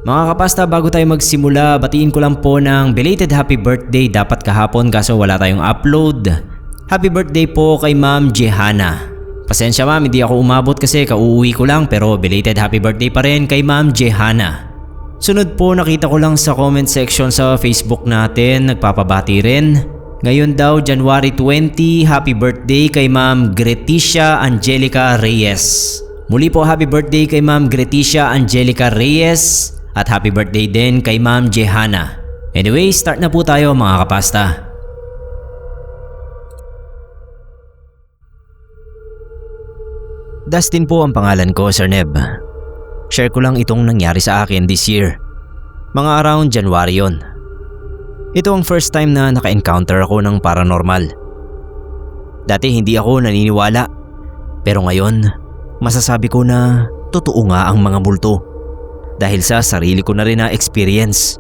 Mga kapasta, bago tayo magsimula, batiin ko lang po ng belated happy birthday dapat kahapon kaso wala tayong upload. Happy birthday po kay Ma'am Jehana. Pasensya ma'am, hindi ako umabot kasi kauuwi ko lang, pero belated happy birthday pa rin kay Ma'am Jehana. Sunod po, nakita ko lang sa comment section sa Facebook natin, nagpapabati rin. Ngayon daw January 20, happy birthday kay Ma'am Greticia Angelica Reyes. Muli po happy birthday kay Ma'am Greticia Angelica Reyes. At happy birthday din kay Ma'am Jehana. Anyway, start na po tayo mga kapasta. Dustin po ang pangalan ko, Sir Neb. Share ko lang itong nangyari sa akin this year. Mga around January yon. Ito ang first time na naka-encounter ako ng paranormal. Dati hindi ako naniniwala. Pero ngayon, masasabi ko na totoo nga ang mga multo. Dahil sa sarili ko na rin na experience.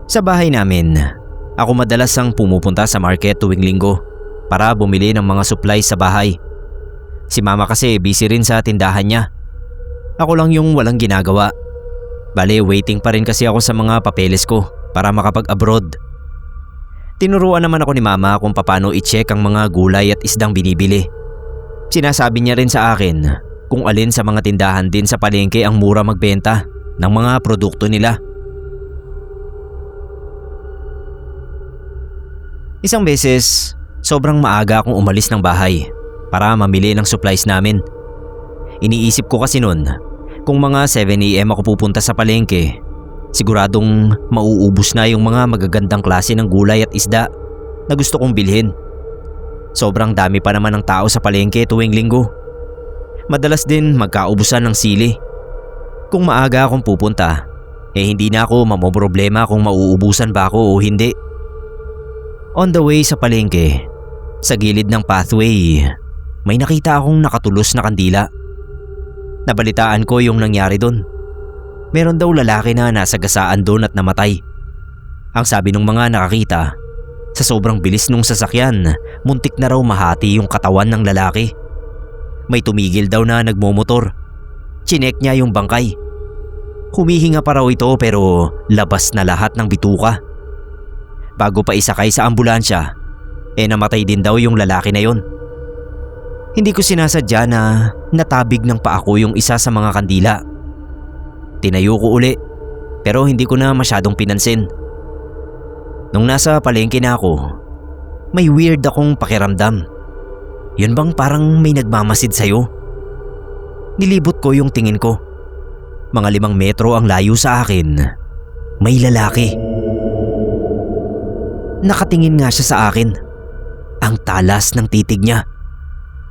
Sa bahay namin, ako madalas ang pumupunta sa market tuwing linggo para bumili ng mga supplies sa bahay. Si mama kasi busy rin sa tindahan niya. Ako lang yung walang ginagawa. Bale, waiting pa rin kasi ako sa mga papeles ko para makapag-abroad. Tinuruan naman ako ni mama kung paano i-check ang mga gulay at isdang binibili. Sinasabi niya rin sa akin kung alin sa mga tindahan din sa palengke ang mura magbenta ng mga produkto nila. Isang beses, sobrang maaga akong umalis ng bahay para mamili ng supplies namin. Iniisip ko kasi noon, kung mga 7 AM ako pupunta sa palengke, siguradong mauubos na yung mga magagandang klase ng gulay at isda na gusto kong bilhin. Sobrang dami pa naman ng tao sa palengke tuwing linggo. Madalas din magkaubusan ng sili. Kung maaga akong pupunta, hindi na ako mamoproblema kung mauubusan ba ako o hindi. On the way sa palengke, sa gilid ng pathway, may nakita akong nakatulos na kandila. Nabalitaan ko yung nangyari doon. Meron daw lalaki na nasagasaan doon at namatay. Ang sabi ng mga nakakita, sa sobrang bilis nung sasakyan, muntik na raw mahati yung katawan ng lalaki. May tumigil daw na nagmomotor. Chinek niya yung bangkay. Humihinga pa raw ito pero labas na lahat ng bituka. Bago pa isakay sa ambulansya, namatay din daw yung lalaki na yon. Hindi ko sinasadya na natabig ng paa ko yung isa sa mga kandila. Tinayo ko uli pero hindi ko na masyadong pinansin. Nung nasa palengke na ako, may weird akong pakiramdam. Yun bang parang may nagmamasid sa'yo? Nilibot ko yung tingin ko. Mga 5 metro ang layo sa akin. May lalaki. Nakatingin nga siya sa akin. Ang talas ng titig niya.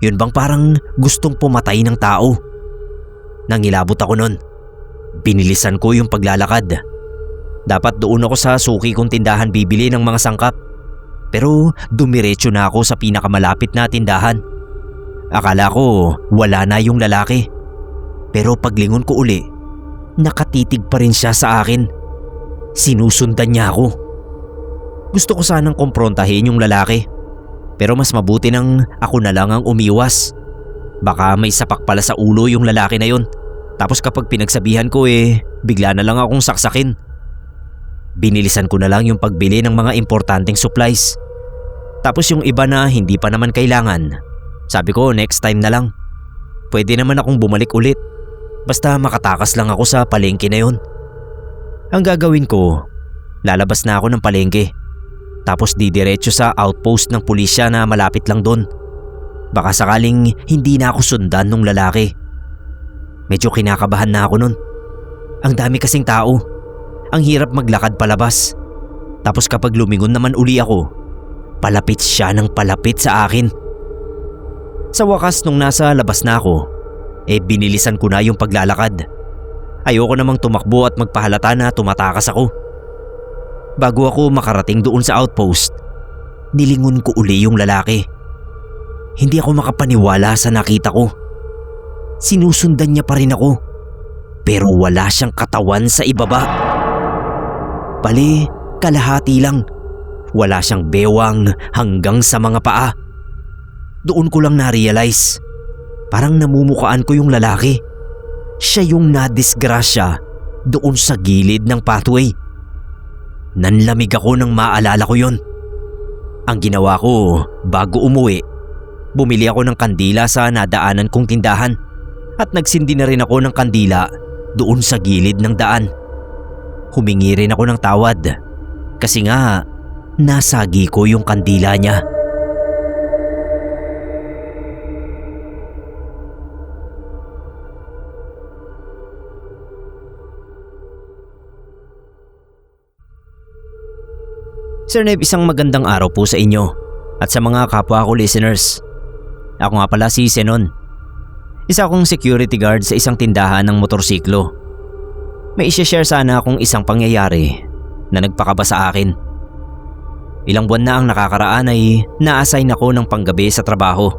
Yun bang parang gustong pumatay ng tao? Nangilabot ako nun. Binilisan ko yung paglalakad. Dapat doon ako sa suki kong tindahan bibili ng mga sangkap. Pero dumiretso na ako sa pinakamalapit na tindahan. Akala ko wala na yung lalaki. Pero paglingon ko uli, nakatitig pa rin siya sa akin. Sinusundan niya ako. Gusto ko sanang kumprontahin yung lalaki. Pero mas mabuti nang ako na lang ang umiwas. Baka may sapak pala sa ulo yung lalaki na yon. Tapos kapag pinagsabihan ko bigla na lang akong saksakin. Binilisan ko na lang yung pagbili ng mga importanteng supplies. Tapos yung iba na hindi pa naman kailangan, sabi ko next time na lang. Pwede naman akong bumalik ulit. Basta makatakas lang ako sa palengke na yun. Ang gagawin ko, lalabas na ako ng palengke. Tapos didiretso sa outpost ng pulisya na malapit lang doon. Baka sakaling hindi na ako sundan ng lalaki. Medyo kinakabahan na ako nun. Ang dami kasing tao. Ang hirap maglakad palabas. Tapos kapag lumingon naman uli ako, palapit siya ng palapit sa akin. Sa wakas nung nasa labas na ako, binilisan ko na yung paglalakad. Ayoko namang tumakbo at magpahalata na tumatakas ako. Bago ako makarating doon sa outpost, nilingon ko uli yung lalaki. Hindi ako makapaniwala sa nakita ko. Sinusundan niya pa rin ako, pero wala siyang katawan sa ibaba. Bali, kalahati lang. Wala siyang bewang hanggang sa mga paa. Doon ko lang na-realize, parang namumukaan ko yung lalaki. Siya yung nadisgrasya doon sa gilid ng pathway. Nanlamig ako nang maalala ko yon. Ang ginawa ko bago umuwi, bumili ako ng kandila sa nadaanan kong tindahan at nagsindi na rin ako ng kandila doon sa gilid ng daan. Humingi rin ako ng tawad kasi nga nasagi ko yung kandila niya. Sir Neb, isang magandang araw po sa inyo at sa mga kapwa ko listeners. Ako nga pala si Zenon. Isa akong security guard sa isang tindahan ng motorsiklo. May isi-share sana akong isang pangyayari na nagpakaba sa akin. Ilang buwan na ang nakakaraan ay na-assign ako ng panggabi sa trabaho.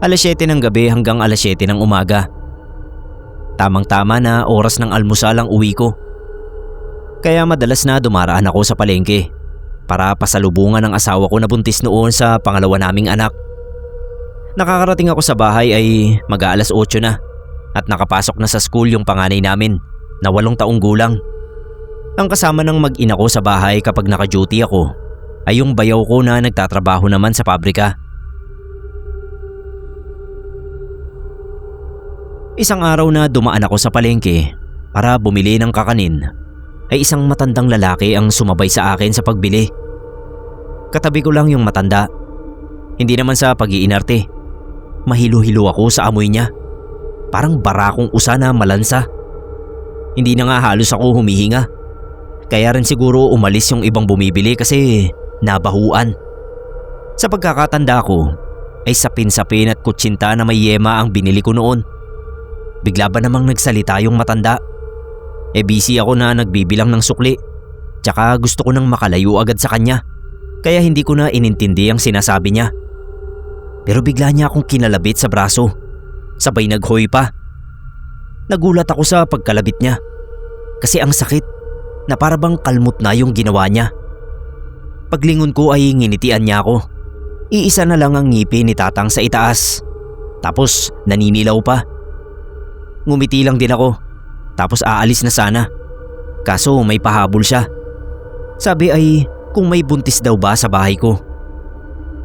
7:00 ng gabi hanggang 7:00 ng umaga. Tamang-tama na oras ng almusal ang uwi ko. Kaya madalas na dumaraan ako sa palengke para pasalubungan ang asawa ko na buntis noon sa pangalawa naming anak. Nakakarating ako sa bahay ay mag-aalas 8 na at nakapasok na sa school yung panganay namin na 8 taong gulang. Ang kasama ng mag-ina ko sa bahay kapag naka-duty ako ay yung bayaw ko na nagtatrabaho naman sa pabrika. Isang araw na dumaan ako sa palengke para bumili ng kakanin ay isang matandang lalaki ang sumabay sa akin sa pagbili. Katabi ko lang yung matanda. Hindi naman sa pag-iinarte. Mahilo-hilo ako sa amoy niya. Parang barakong usa na malansa. Hindi na nga halos ako humihinga. Kaya rin siguro umalis yung ibang bumibili kasi nabahuan. Sa pagkakatanda ko ay sapin-sapin at kutsinta na may yema ang binili ko noon. Bigla ba namang nagsalita yung matanda? Busy ako na nagbibilang ng sukli. Tsaka gusto ko nang makalayo agad sa kanya. Kaya hindi ko na inintindi ang sinasabi niya. Pero bigla niya akong kinalabit sa braso. Sabay naghoy pa. Nagulat ako sa pagkalabit niya. Kasi ang sakit na para bang kalmot na yung ginawa niya. Paglingon ko ay nginitian niya ako. Iisa na lang ang ngipin ni tatang sa itaas. Tapos naninilaw pa. Ngumiti lang din ako. Tapos aalis na sana. Kaso may pahabol siya. Sabi ay kung may buntis daw ba sa bahay ko.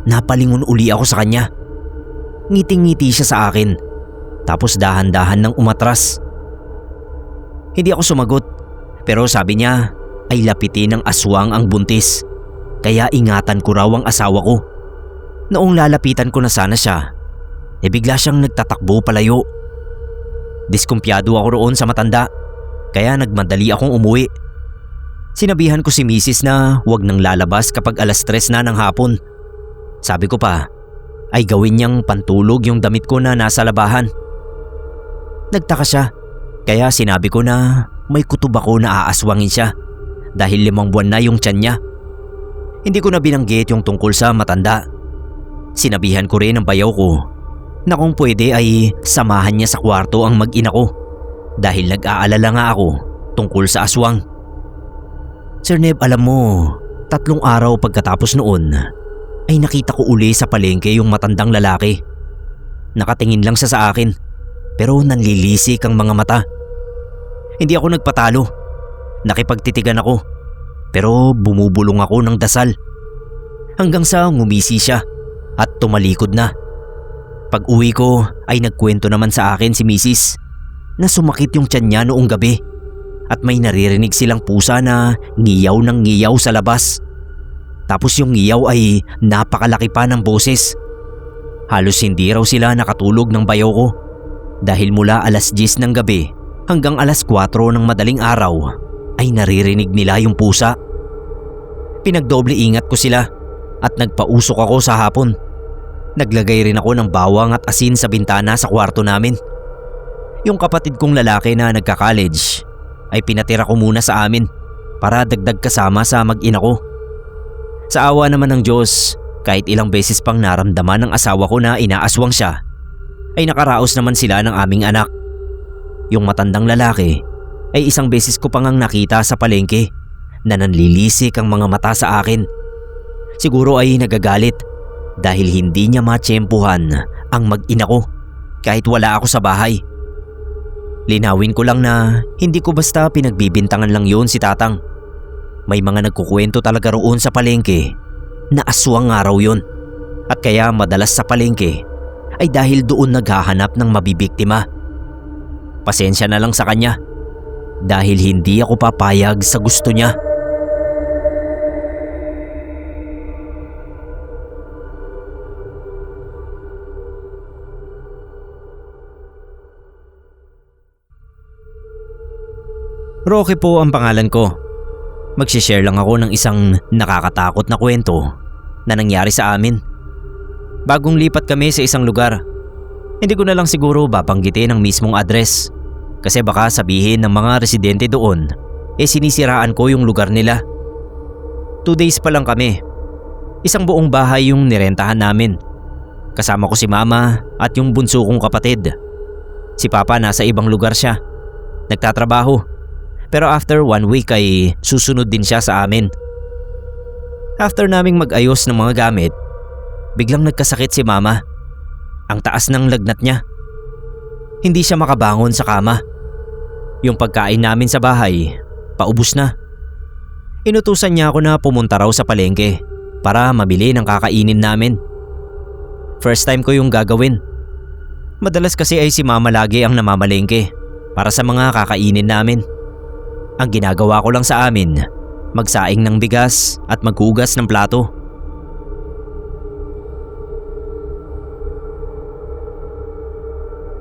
Napalingon uli ako sa kanya. Ngiting-ngiti siya sa akin. Tapos dahan-dahan nang umatras. Hindi ako sumagot. Pero sabi niya ay lapitin ng aswang ang buntis. Kaya ingatan ko raw ang asawa ko. Noong lalapitan ko na sana siya, bigla siyang nagtatakbo palayo. Diskumpiyado ako roon sa matanda, kaya nagmadali akong umuwi. Sinabihan ko si Mrs. na huwag nang lalabas kapag 3:00 na ng hapon. Sabi ko pa, ay gawin niyang pantulog yung damit ko na nasa labahan. Nagtaka siya, kaya sinabi ko na may kutob ako na aaswangin siya dahil 5 buwan na yung tiyan niya. Hindi ko na binanggit yung tungkol sa matanda. Sinabihan ko rin ang bayaw ko na kung pwede ay samahan niya sa kwarto ang mag-ina ko dahil nag-aalala nga ako tungkol sa aswang. Sir Neb, alam mo, 3 araw pagkatapos noon ay nakita ko uli sa palengke yung matandang lalaki. Nakatingin lang siya sa akin pero nanlilisik ang mga mata. Hindi ako nagpatalo. Nakipagtitigan ako pero bumubulong ako ng dasal hanggang sa ngumisi siya at tumalikod na. Pag uwi ko ay nagkwento naman sa akin si Mrs. na sumakit yung tiyan niya noong gabi at may naririnig silang pusa na ngiyaw ng ngiyaw sa labas. Tapos yung ngiyaw ay napakalaki pa ng boses. Halos hindi raw sila nakatulog ng bayaw ko dahil mula 10:00 ng gabi hanggang 4:00 ng madaling araw ay naririnig nila yung pusa. Pinagdoble ingat ko sila at nagpausok ako sa hapon. Naglagay rin ako ng bawang at asin sa bintana sa kwarto namin. Yung kapatid kong lalaki na nagka-college ay pinatira ko muna sa amin para dagdag kasama sa mag-ina ko. Sa awa naman ng Diyos, kahit ilang beses pang naramdaman ng asawa ko na inaaswang siya, ay nakaraos naman sila ng aming anak. Yung matandang lalaki ay isang beses ko pang nakita sa palengke na nanlilisik ang mga mata sa akin. Siguro ay nagagalit dahil hindi niya matsyempuhan ang mag-ina ko kahit wala ako sa bahay. Linawin ko lang na hindi ko basta pinagbibintangan lang yun si Tatang. May mga nagkukwento talaga roon sa palengke na aswang nga raw yun. At kaya madalas sa palengke ay dahil doon naghahanap ng mabibiktima. Pasensya na lang sa kanya dahil hindi ako papayag sa gusto niya. Rocky po ang pangalan ko. Magsishare lang ako ng isang nakakatakot na kwento na nangyari sa amin. Bagong lipat kami sa isang lugar. Hindi ko na lang siguro babanggitin ang mismong address kasi baka sabihin ng mga residente doon sinisiraan ko yung lugar nila. 2 days pa lang kami. Isang buong bahay yung nirentahan namin. Kasama ko si Mama at yung bunso kong kapatid. Si Papa nasa ibang lugar siya. Nagtatrabaho. Pero after 1 week ay susunod din siya sa amin. After naming mag-ayos ng mga gamit, biglang nagkasakit si Mama. Ang taas ng lagnat niya. Hindi siya makabangon sa kama. Yung pagkain namin sa bahay, paubos na. Inutusan niya ako na pumunta raw sa palengke para mabili ng kakainin namin. First time ko yung gagawin. Madalas kasi ay si Mama lagi ang namamalengke para sa mga kakainin namin. Ang ginagawa ko lang sa amin, magsaing ng bigas at maghugas ng plato.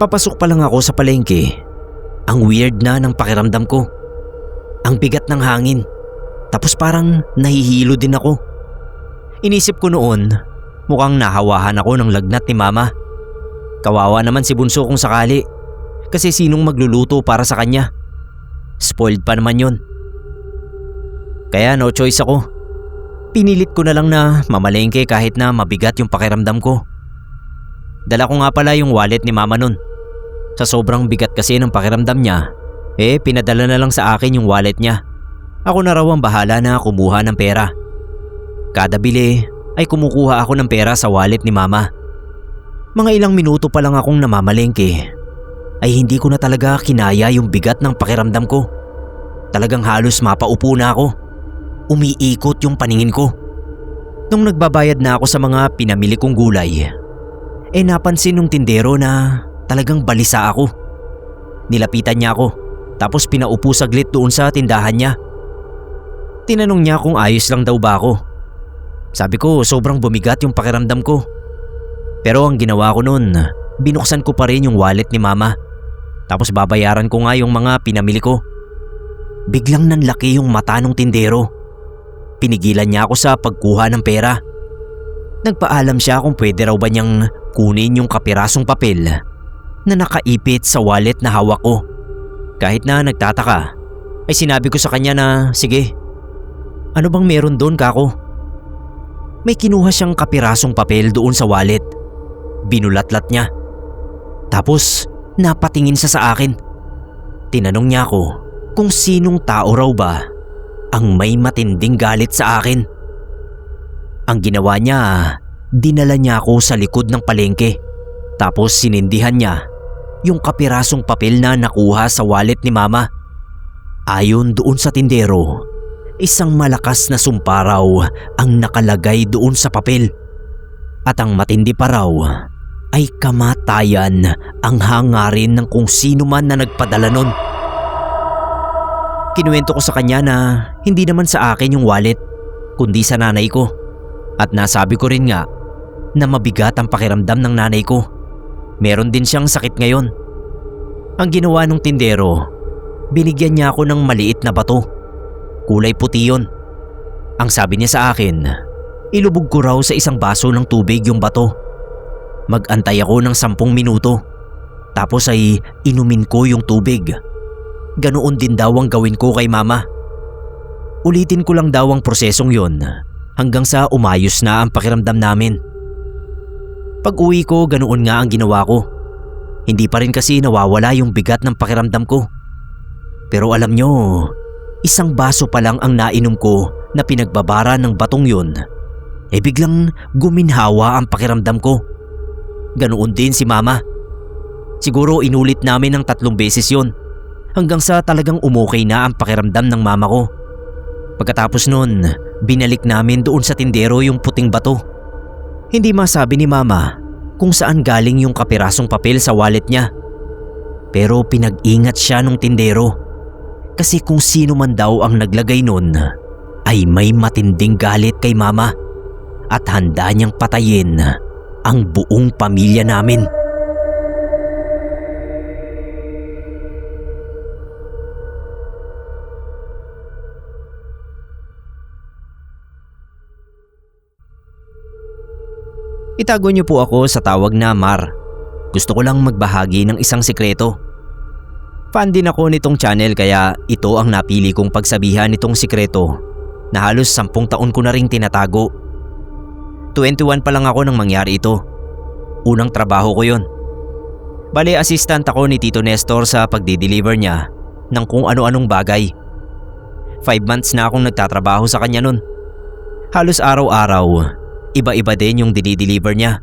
Papasok pa lang ako sa palengke. Ang weird na ng pakiramdam ko. Ang bigat ng hangin. Tapos parang nahihilo din ako. Inisip ko noon, mukhang nahawahan ako ng lagnat ni Mama. Kawawa naman si bunso kung sakali. Kasi sinong magluluto para sa kanya? Spoiled pa naman yun. Kaya no choice ako. Pinilit ko na lang na mamalengke kahit na mabigat yung pakiramdam ko. Dala ko nga pala yung wallet ni Mama nun. Sa sobrang bigat kasi ng pakiramdam niya, pinadala na lang sa akin yung wallet niya. Ako na raw ang bahala na kumuha ng pera. Kada bili ay kumukuha ako ng pera sa wallet ni Mama. Mga ilang minuto pa lang akong namamalengke ay hindi ko na talaga kinaya yung bigat ng pakiramdam ko. Talagang halos mapaupo na ako. Umiikot yung paningin ko. Nung nagbabayad na ako sa mga pinamili kong gulay, napansin nung tindero na talagang balisa ako. Nilapitan niya ako tapos pinaupo saglit doon sa tindahan niya. Tinanong niya kung ayos lang daw ba ako. Sabi ko sobrang bumigat yung pakiramdam ko. Pero ang ginawa ko noon, binuksan ko pa rin yung wallet ni Mama. Tapos babayaran ko nga yung mga pinamili ko. Biglang nanlaki yung mata ng tindero. Pinigilan niya ako sa pagkuha ng pera. Nagpaalam siya kung pwede raw ba niyang kunin yung kapirasong papel na nakaipit sa wallet na hawak ko. Kahit na nagtataka, ay sinabi ko sa kanya na sige. Ano bang meron doon, kako? May kinuha siyang kapirasong papel doon sa wallet. Binulatlat niya. Tapos napatingin siya sa akin. Tinanong niya ako kung sinong tao raw ba ang may matinding galit sa akin. Ang ginawa niya, dinala niya ako sa likod ng palengke. Tapos sinindihan niya yung kapirasong papel na nakuha sa wallet ni Mama. Ayon doon sa tindero, isang malakas na sumpa raw ang nakalagay doon sa papel. At ang matindi pa raw ay kamatayan ang hangarin ng kung sino man na nagpadala nun. Kinuwento ko sa kanya na hindi naman sa akin yung wallet, kundi sa nanay ko. At nasabi ko rin nga na mabigat ang pakiramdam ng nanay ko. Meron din siyang sakit ngayon. Ang ginawa ng tindero, binigyan niya ako ng maliit na bato. Kulay puti yun. Ang sabi niya sa akin, ilubog ko raw sa isang baso ng tubig yung bato. Mag-antay ako ng 10 minuto. Tapos ay inumin ko yung tubig. Ganoon din daw ang gawin ko kay Mama. Ulitin ko lang daw ang prosesong yon hanggang sa umayos na ang pakiramdam namin. Pag uwi ko, ganoon nga ang ginawa ko. Hindi pa rin kasi nawawala yung bigat ng pakiramdam ko. Pero alam nyo, isang baso pa lang ang nainom ko na pinagbabara ng batong yun, biglang guminhawa ang pakiramdam ko. Ganoon din si Mama. Siguro inulit namin ng 3 beses yon hanggang sa talagang umukay na ang pakiramdam ng mama ko. Pagkatapos nun, binalik namin doon sa tindero yung puting bato. Hindi masabi ni mama kung saan galing yung kapirasong papel sa wallet niya. Pero pinag-ingat siya nung tindero kasi kung sino man daw ang naglagay nun ay may matinding galit kay mama at handa niyang patayin ang buong pamilya namin. Itago niyo po ako sa tawag na Mar. Gusto ko lang magbahagi ng isang sikreto. Fan din ako nitong channel kaya ito ang napili kong pagsabihan nitong sikreto na halos 10 taon ko na ring tinatago. 21 pa lang ako nang mangyari ito. Unang trabaho ko yon. Bale, assistant ako ni Tito Nestor sa pagdi-deliver niya ng kung ano-anong bagay. 5 months na akong nagtatrabaho sa kanya nun. Halos araw-araw, iba-iba din yung dinideliver niya.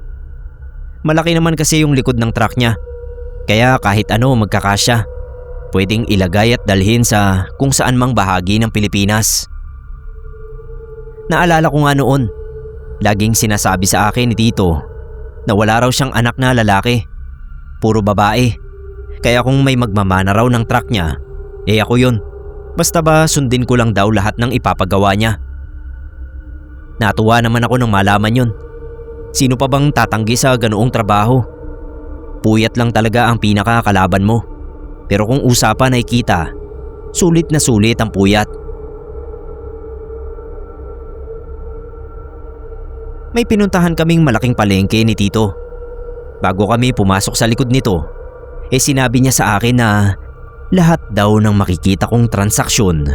Malaki naman kasi yung likod ng truck niya, kaya kahit ano magkakasya. Pwedeng ilagay at dalhin sa kung saan mang bahagi ng Pilipinas. Naalala ko nga noon, laging sinasabi sa akin ni Tito na wala raw siyang anak na lalaki, puro babae. Kaya kung may magmamana raw ng truck niya, ako yun. Basta ba sundin ko lang daw lahat ng ipapagawa niya. Natuwa naman ako nang malaman yun. Sino pa bang tatanggi sa ganoong trabaho? Puyat lang talaga ang pinakakalaban mo. Pero kung usapan ay kita, sulit na sulit ang puyat. May pinuntahan kaming malaking palengke ni Tito. Bago kami pumasok sa likod nito, sinabi niya sa akin na lahat daw ng makikita kong transaksyon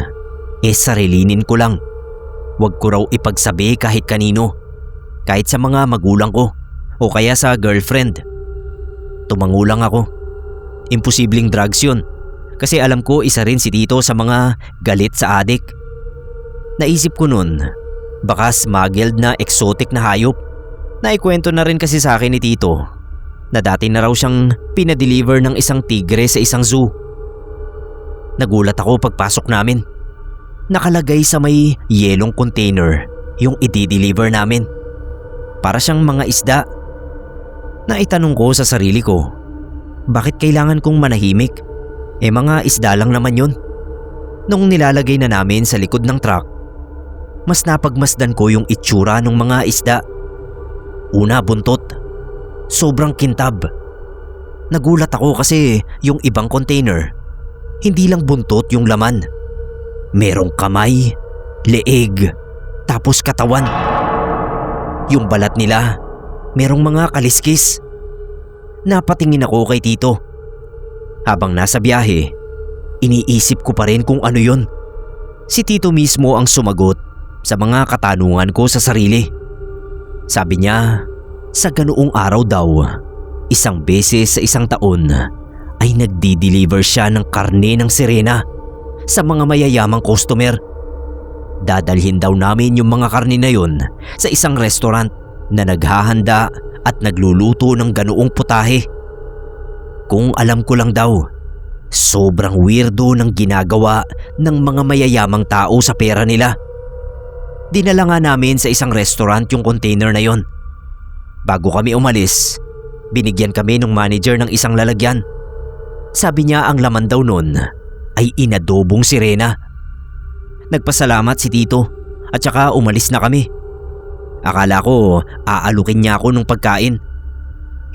sarilinin ko lang. Huwag ko raw ipagsabi kahit kanino, kahit sa mga magulang ko o kaya sa girlfriend. Tumango lang ako. Imposibleng drugs yun kasi alam ko isa rin si Tito sa mga galit sa adik. Naisip ko nun, baka smuggled na exotic na hayop. Naikwento na rin kasi sa akin ni Tito na dati na raw siyang pinadeliver ng isang tigre sa isang zoo. Nagulat ako pagpasok namin. Nakalagay sa may yelong container yung i-deliver namin. Para siyang mga isda. Naitanong ko sa sarili ko, bakit kailangan kong manahimik? Mga isda lang naman yun. Nung nilalagay na namin sa likod ng truck, mas napagmasdan ko yung itsura ng mga isda. Una, buntot. Sobrang kintab. Nagulat ako kasi yung ibang container, hindi lang buntot yung laman. Merong kamay, leeg, tapos katawan. Yung balat nila, merong mga kaliskis. Napatingin ako kay Tito. Habang nasa biyahe, iniisip ko pa rin kung ano yun. Si Tito mismo ang sumagot sa mga katanungan ko sa sarili. Sabi niya, sa ganoong araw daw, 1 beses sa 1 taon ay nagdi-deliver siya ng karne ng sirena sa mga mayayamang customer. Dadalhin daw namin yung mga karne na yun sa isang restaurant na naghahanda at nagluluto ng ganoong putahe. Kung alam ko lang daw, sobrang weirdo ng ginagawa ng mga mayayamang tao sa pera nila. Dinala nga namin sa isang restaurant yung container na yon. Bago kami umalis, binigyan kami ng manager ng isang lalagyan. Sabi niya ang laman daw nun ay inadobong sirena. Nagpasalamat si Tito at saka umalis na kami. Akala ko aalukin niya ako ng pagkain.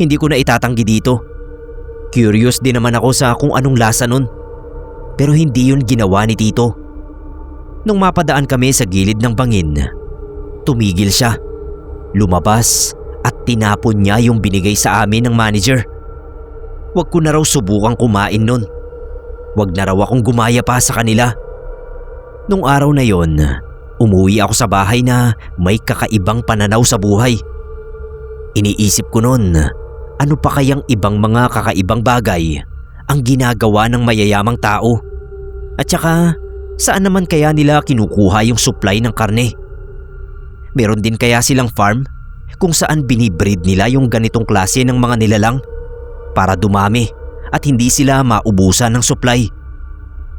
Hindi ko na itatanggi dito. Curious din naman ako sa kung anong lasa nun. Pero hindi yun ginawa ni Tito. Nung mapadaan kami sa gilid ng bangin, tumigil siya. Lumabas at tinapon niya yung binigay sa amin ng manager. Huwag ko na raw subukang kumain nun. Huwag na raw akong gumaya pa sa kanila. Nung araw na yon, umuwi ako sa bahay na may kakaibang pananaw sa buhay. Iniisip ko nun, ano pa kayang ibang mga kakaibang bagay ang ginagawa ng mayayamang tao? At saka, saan naman kaya nila kinukuha yung supply ng karne? Meron din kaya silang farm kung saan binibreed nila yung ganitong klase ng mga nilalang para dumami at hindi sila maubusan ng supply.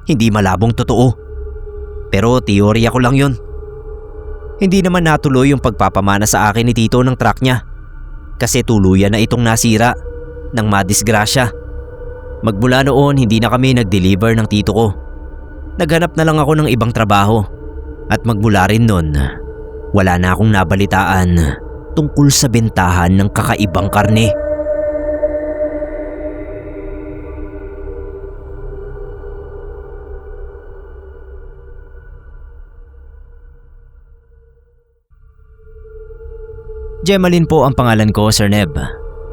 Hindi malabong totoo. Pero teorya ko lang yun. Hindi naman natuloy yung pagpapamana sa akin ni Tito ng truck niya kasi tuluyan na itong nasira ng madisgrasya. Magmula noon hindi na kami nag-deliver ng tito ko. Naghanap na lang ako ng ibang trabaho at magmula rin nun wala na akong nabalitaan tungkol sa bentahan ng kakaibang karne. Gemaline po ang pangalan ko, Sir Neb.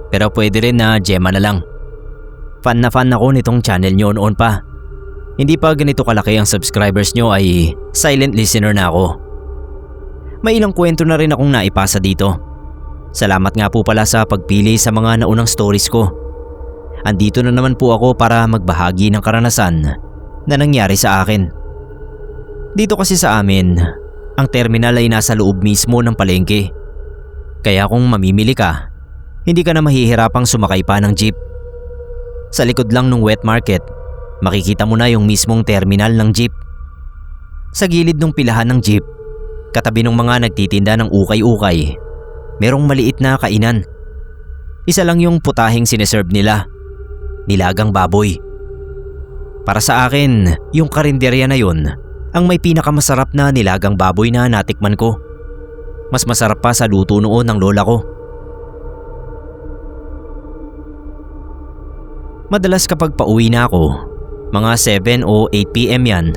Pero pwede rin na Gemma na lang. Fan na fan ako nitong channel nyo noon pa. Hindi pa ganito kalaki ang subscribers nyo ay silent listener na ako. May ilang kwento na rin akong naipasa dito. Salamat nga po pala sa pagpili sa mga naunang stories ko. Andito na naman po ako para magbahagi ng karanasan na nangyari sa akin. Dito kasi sa amin, ang terminal ay nasa loob mismo ng palengke. Kaya kung mamimili ka, hindi ka na mahihirapang sumakay pa ng jeep. Sa likod lang ng wet market, makikita mo na yung mismong terminal ng jeep. Sa gilid ng pilahan ng jeep, katabi ng mga nagtitinda ng ukay-ukay, merong maliit na kainan. Isa lang yung putahing sineserve nila, nilagang baboy. Para sa akin, yung karinderya na yun ang may pinakamasarap na nilagang baboy na natikman ko. Mas masarap pa sa luto noon ng lola ko. Madalas kapag pauwi na ako, mga 7 o 8 PM yan,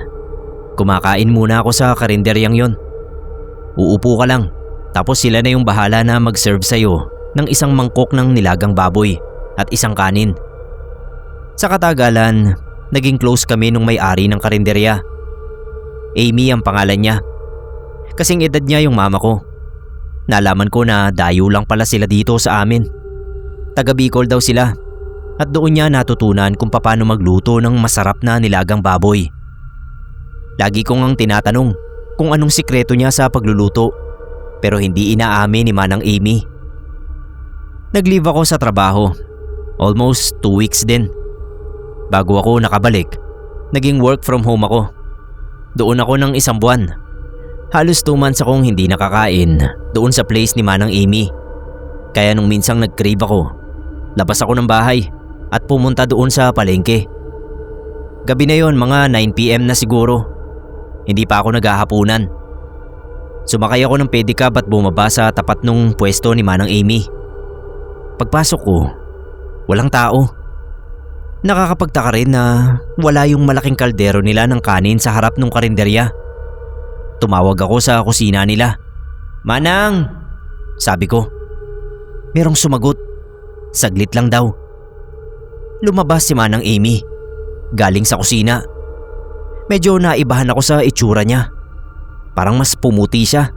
kumakain muna ako sa karinderyang yon. Uupo ka lang, tapos sila na yung bahala na mag-serve sa'yo ng isang mangkok ng nilagang baboy at isang kanin. Sa katagalan, naging close kami nung may-ari ng karinderya. Amy ang pangalan niya. Kasing edad niya yung mama ko. Nalaman ko na dayo lang pala sila dito sa amin. Taga Bicol daw sila at doon niya natutunan kung paano magluto ng masarap na nilagang baboy. Lagi kong ang tinatanong kung anong sikreto niya sa pagluluto pero hindi inaamin ni Manang Amy. Nag-leave ako sa trabaho, almost 2 weeks din. Bago ako nakabalik, naging work from home ako. Doon ako ng 1 buwan. Halos 2 months akong hindi nakakain doon sa place ni Manang Amy. Kaya nung minsang nag-crave ako, labas ako ng bahay at pumunta doon sa palengke. Gabi na yon, mga 9 PM na siguro. Hindi pa ako naghahapunan. Sumakay ako ng pedicab at bumaba sa tapat nung pwesto ni Manang Amy. Pagpasok ko, walang tao. Nakakapagtaka rin na wala yung malaking kaldero nila ng kanin sa harap ng karinderya. Tumawag ako sa kusina nila. "Manang!" sabi ko. Merong sumagot. Saglit lang daw. Lumabas si Manang Amy, galing sa kusina. Medyo naibahan ako sa itsura niya. Parang mas pumuti siya.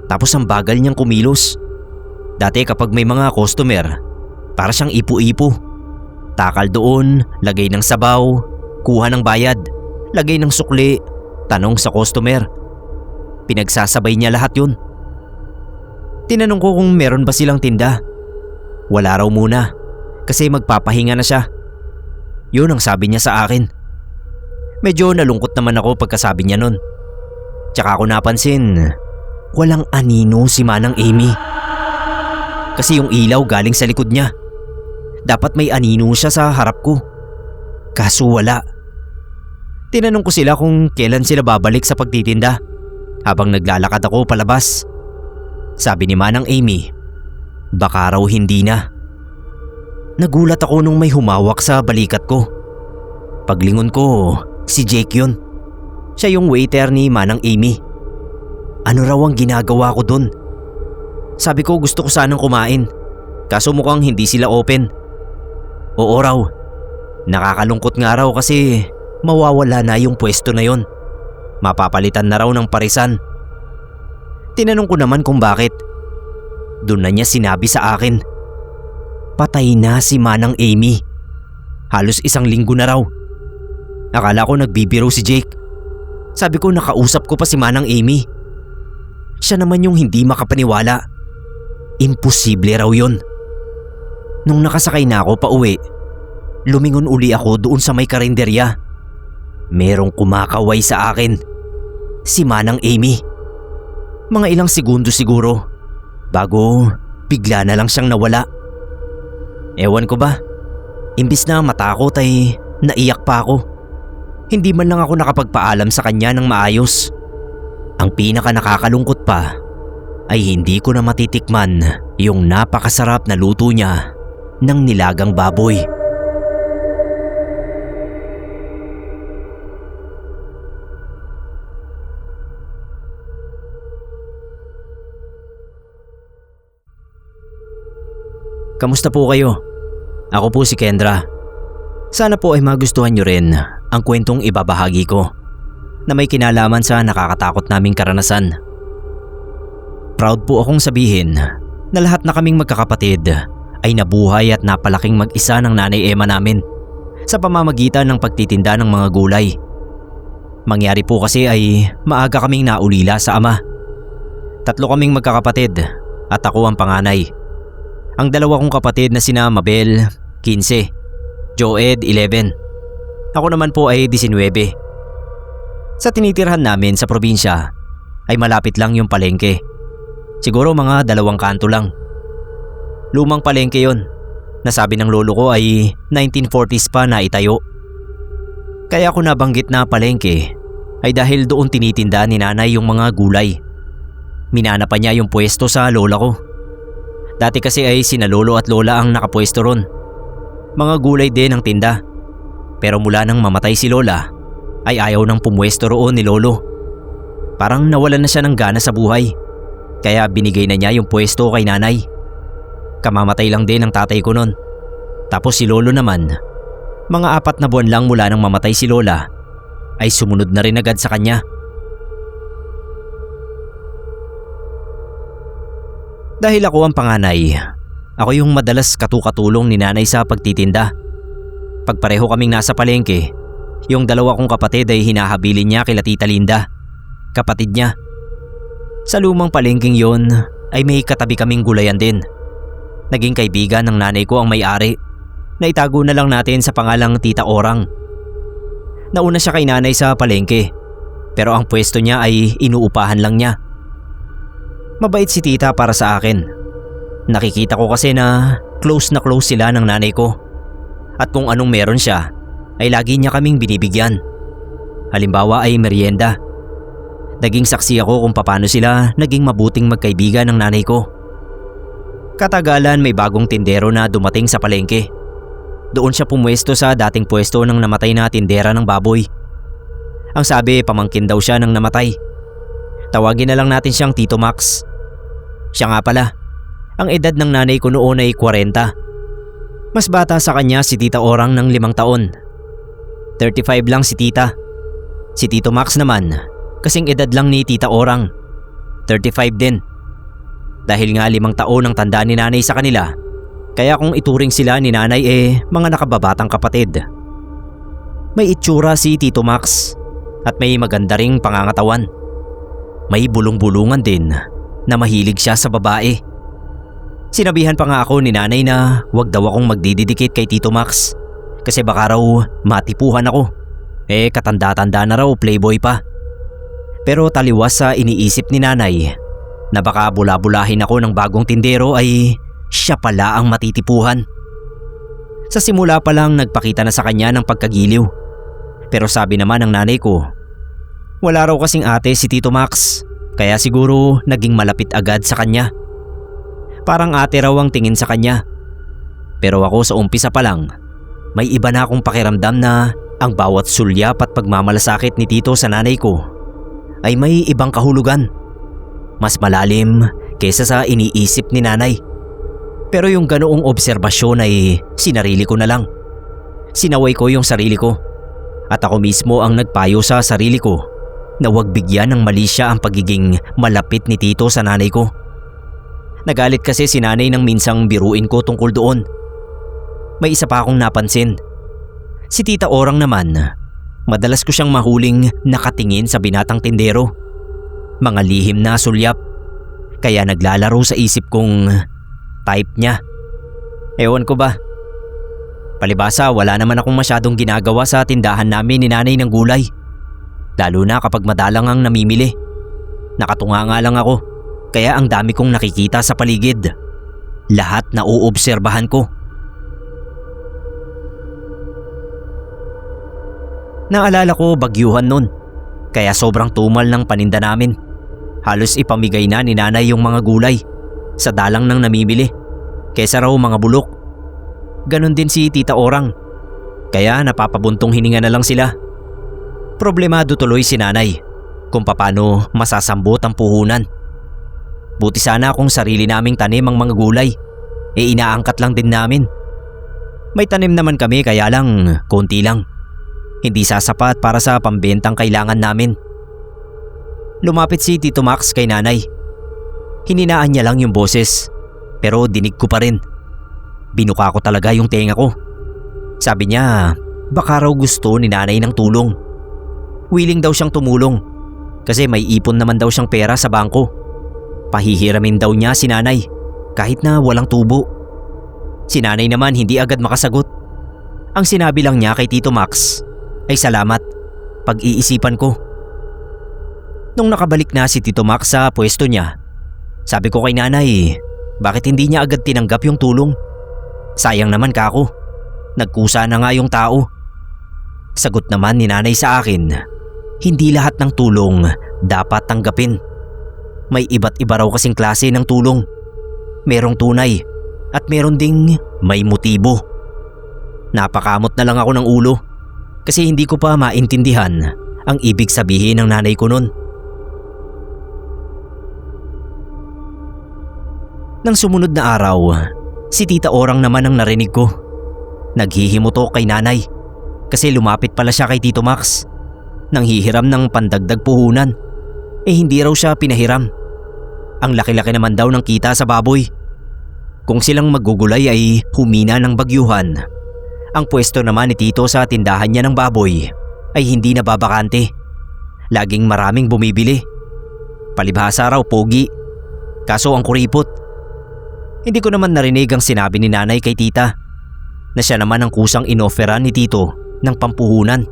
Tapos ang bagal niyang kumilos. Dati kapag may mga customer, para siyang ipu-ipu. Takal doon, lagay ng sabaw, kuha ng bayad, lagay ng sukli, tanong sa customer. Pinagsasabay niya lahat yun. Tinanong ko kung meron ba silang tinda. Wala raw muna kasi magpapahinga na siya. Yun ang sabi niya sa akin. Medyo nalungkot naman ako pagkasabi niya nun. Tsaka ako napansin, walang anino si Manang Amy. Kasi yung ilaw galing sa likod niya. Dapat may anino siya sa harap ko. Kaso wala. Tinanong ko sila kung kailan sila babalik sa pagtitinda habang naglalakad ako palabas. Sabi ni Manang Amy, baka raw hindi na. Nagulat ako nung may humawak sa balikat ko. Paglingon ko, si Jake yun. Siya yung waiter ni Manang Amy. Ano raw ang ginagawa ko dun? Sabi ko gusto ko sanang kumain, kaso mukhang hindi sila open. Oo raw. Nakakalungkot nga raw kasi mawawala na yung pwesto na yon. Mapapalitan na raw ng parisan. Tinanong ko naman kung bakit. Doon na niya sinabi sa akin, patay na si Manang Amy. Halos 1 linggo na raw. Akala ko nagbibiro si Jake. Sabi ko nakausap ko pa si Manang Amy. Siya naman yung hindi makapaniwala. Imposible raw yon. Nung nakasakay na ako pa uwi, lumingon uli ako doon sa may karinderya. Merong kumakaway sa akin. Si Manang Amy. Mga ilang segundo siguro bago bigla na lang siyang nawala. Ewan ko ba, imbis na matakot ay naiyak pa ako. Hindi man lang ako nakapagpaalam sa kanya ng maayos. Ang pinaka nakakalungkot pa ay hindi ko na matitikman yung napakasarap na luto niya ng nilagang baboy. Kamusta po kayo? Ako po si Kendra. Sana po ay magustuhan nyo rin ang kwentong ibabahagi ko na may kinalaman sa nakakatakot naming karanasan. Proud po akong sabihin na lahat na kaming magkakapatid ay nabuhay at napalaking mag-isa ng Nanay Emma namin sa pamamagitan ng pagtitinda ng mga gulay. Mangyari po kasi ay maaga kaming naulila sa ama. 3 kaming magkakapatid at ako ang panganay. Ang 2 kong kapatid na sina Mabel, 15, Joed, 11. Ako naman po ay 19. Sa tinitirhan namin sa probinsya ay malapit lang yung palengke. Siguro mga 2 kanto lang. Lumang palengke yon. Nasabi ng lolo ko ay 1940s pa na itayo. Kaya ako nabanggit na palengke ay dahil doon tinitinda ni nanay yung mga gulay. Minana pa niya yung pwesto sa lola ko. Dati kasi ay sina lolo at lola ang nakapwesto ron. Mga gulay din ang tinda. Pero mula nang mamatay si lola ay ayaw nang pumwesto roon ni lolo. Parang nawalan na siya ng gana sa buhay. Kaya binigay na niya yung pwesto kay nanay. Kamamatay lang din ang tatay ko nun. Tapos si lolo naman, mga 4 na buwan lang mula nang mamatay si lola, ay sumunod na rin agad sa kanya. Dahil ako ang panganay, ako yung madalas katukatulong ni nanay sa pagtitinda. Pag pareho kaming nasa palengke, yung 2 kong kapatid ay hinahabilin niya kila Tita Linda, kapatid niya. Sa lumang palengking yon ay may katabi kaming gulayan din. Naging kaibigan ng nanay ko ang may-ari. Naitago na lang natin sa pangalang Tita Orang. Nauna siya kay nanay sa palengke, pero ang pwesto niya ay inuupahan lang niya. Mabait si tita para sa akin. Nakikita ko kasi na close sila ng nanay ko. At kung anong meron siya, ay lagi niya kaming binibigyan. Halimbawa ay merienda. Naging saksi ako kung paano sila naging mabuting magkaibigan ng nanay ko. Katagalan may bagong tindero na dumating sa palengke. Doon siya pumwesto sa dating pwesto ng namatay na tindera ng baboy. Ang sabi, pamangkin daw siya ng namatay. Tawagin na lang natin siyang Tito Max. Siya nga pala, ang edad ng nanay ko noon ay 40. Mas bata sa kanya si Tita Orang ng 5 taon. 35 lang si tita. Si Tito Max naman, kasing edad lang ni Tita Orang. 35 din. Dahil nga 5 taon ang tanda ni nanay sa kanila, kaya kung ituring sila ni nanay mga nakababatang kapatid. May itsura si Tito Max at may maganda ring pangangatawan. May bulong-bulungan din na mahilig siya sa babae. Sinabihan pa nga ako ni nanay na wag daw akong magdididikit kay Tito Max kasi baka raw matipuhan ako. Katanda-tanda na raw, playboy pa. Pero taliwas sa iniisip ni nanay na baka bula-bulahin ako ng bagong tindero ay siya pala ang matitipuhan. Sa simula pa lang nagpakita na sa kanya ng pagkagiliw. Pero sabi naman ng nanay ko, wala raw kasing ate si Tito Max, kaya siguro naging malapit agad sa kanya. Parang ate raw ang tingin sa kanya. Pero ako sa umpisa pa lang, may iba na akong pakiramdam na ang bawat sulyap at pagmamalasakit ni Tito sa nanay ko ay may ibang kahulugan. Mas malalim kaysa sa iniisip ni nanay. Pero yung ganoong obserbasyon ay sinarili ko na lang. Sinaway ko yung sarili ko. At ako mismo ang nagpayo sa sarili ko na huwag bigyan ng mali siya ang pagiging malapit ni Tito sa nanay ko. Nagalit kasi si nanay nang minsang biruin ko tungkol doon. May isa pa akong napansin. Si Tita Orang naman, madalas ko siyang mahuling nakatingin sa binatang tindero. Mga lihim na sulyap. Kaya naglalaro sa isip kong type niya. Ewan ko ba. Palibhasa wala naman akong masyadong ginagawa sa tindahan namin ni nanay ng gulay. Lalo na kapag madalang ang namimili. Nakatunga nga lang ako, kaya ang dami kong nakikita sa paligid. Lahat na uobserbahan ko. Naalala ko bagyuhan nun, kaya sobrang tumal ng paninda namin. Halos ipamigay na ni nanay yung mga gulay sa dalang ng namimili, kesa raw mga bulok. Ganon din si Tita Orang, kaya napapabuntong hininga na lang sila. Problemado tuloy si nanay kung paano masasambot ang puhunan. Buti sana kung sarili naming tanim ang mga gulay, inaangkat lang din namin. May tanim naman kami kaya lang konti lang. Hindi sasapat para sa pambentang kailangan namin. Lumapit si Tito Max kay nanay. Hininaan niya lang yung boses, pero dinig ko pa rin. Binuka ko talaga yung tenga ko. Sabi niya, baka raw gusto ni nanay ng tulong. Willing daw siyang tumulong kasi may ipon naman daw siyang pera sa bangko. Pahihiramin daw niya si nanay kahit na walang tubo. Si nanay naman hindi agad makasagot. Ang sinabi lang niya kay Tito Max ay salamat, pag-iisipan ko. Nung nakabalik na si Tito Max sa pwesto niya, sabi ko kay nanay, bakit hindi niya agad tinanggap yung tulong? Sayang naman kako, nagkusa na nga yung tao. Sagot naman ni nanay sa akin, hindi lahat ng tulong dapat tanggapin. May iba't iba raw kasing klase ng tulong. Merong tunay at meron ding may motibo. Napakamot na lang ako ng ulo kasi hindi ko pa maintindihan ang ibig sabihin ng nanay ko nun. Nang sumunod na araw, si Tita Orang naman ang narinig ko. Naghihimuto kay nanay kasi lumapit pala siya kay Tito Max. Nanghihiram ng pandagdag puhunan. Hindi raw siya pinahiram. Ang laki-laki naman daw ng kita sa baboy. Kung silang magugulay ay humina ng bagyuhan, ang pwesto naman ni Tito sa tindahan niya ng baboy ay hindi nababakante. Laging maraming bumibili. Palibhasa raw pogi, kaso ang kuripot. Hindi ko naman narinig ang sinabi ni nanay kay tita na siya naman ang kusang inofferan ni Tito ng pampuhunan.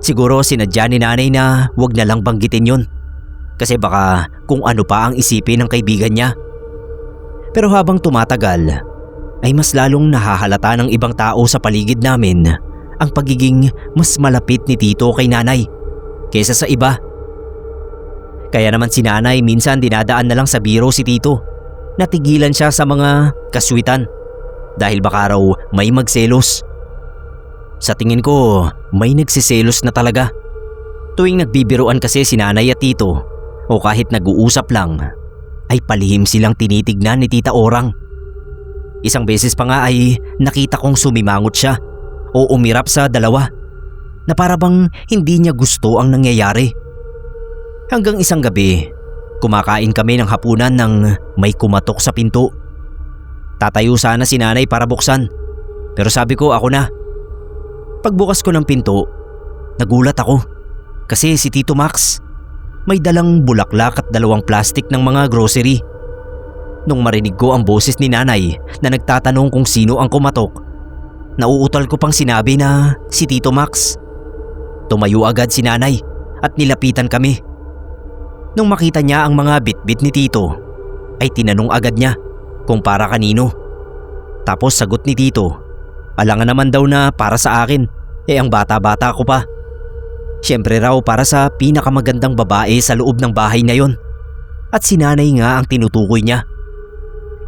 Siguro sinadya ni nanay na wag na lang banggitin yun kasi baka kung ano pa ang isipin ng kaibigan niya. Pero habang tumatagal ay mas lalong nahahalata ng ibang tao sa paligid namin ang pagiging mas malapit ni Tito kay nanay kaysa sa iba. Kaya naman si nanay minsan dinadaan na lang sa biro si Tito. Natigilan siya sa mga kaswitan dahil baka raw may magselos. Sa tingin ko, may nagsiselos na talaga. Tuwing nagbibiruan kasi si nanay at Tito o kahit nag-uusap lang, ay palihim silang tinitignan ni Tita Orang. Isang beses pa nga ay nakita kong sumimangot siya o umirap sa dalawa na para bang hindi niya gusto ang nangyayari. Hanggang isang gabi, kumakain kami ng hapunan nang may kumatok sa pinto. Tatayo sana si nanay para buksan, pero sabi ko ako na. Pagbukas ko ng pinto, nagulat ako kasi si Tito Max may dalang bulaklak at 2 plastic ng mga grocery. Nung marinig ko ang boses ni nanay na nagtatanong kung sino ang kumatok, nauutal ko pang sinabi na si Tito Max. Tumayo agad si nanay at nilapitan kami. Nung makita niya ang mga bitbit ni Tito, ay tinanong agad niya kung para kanino. Tapos sagot ni Tito, alangan naman daw na para sa akin, ang bata-bata ko pa. Siyempre raw para sa pinakamagandang babae sa loob ng bahay na yon. At si nanay nga ang tinutukoy niya.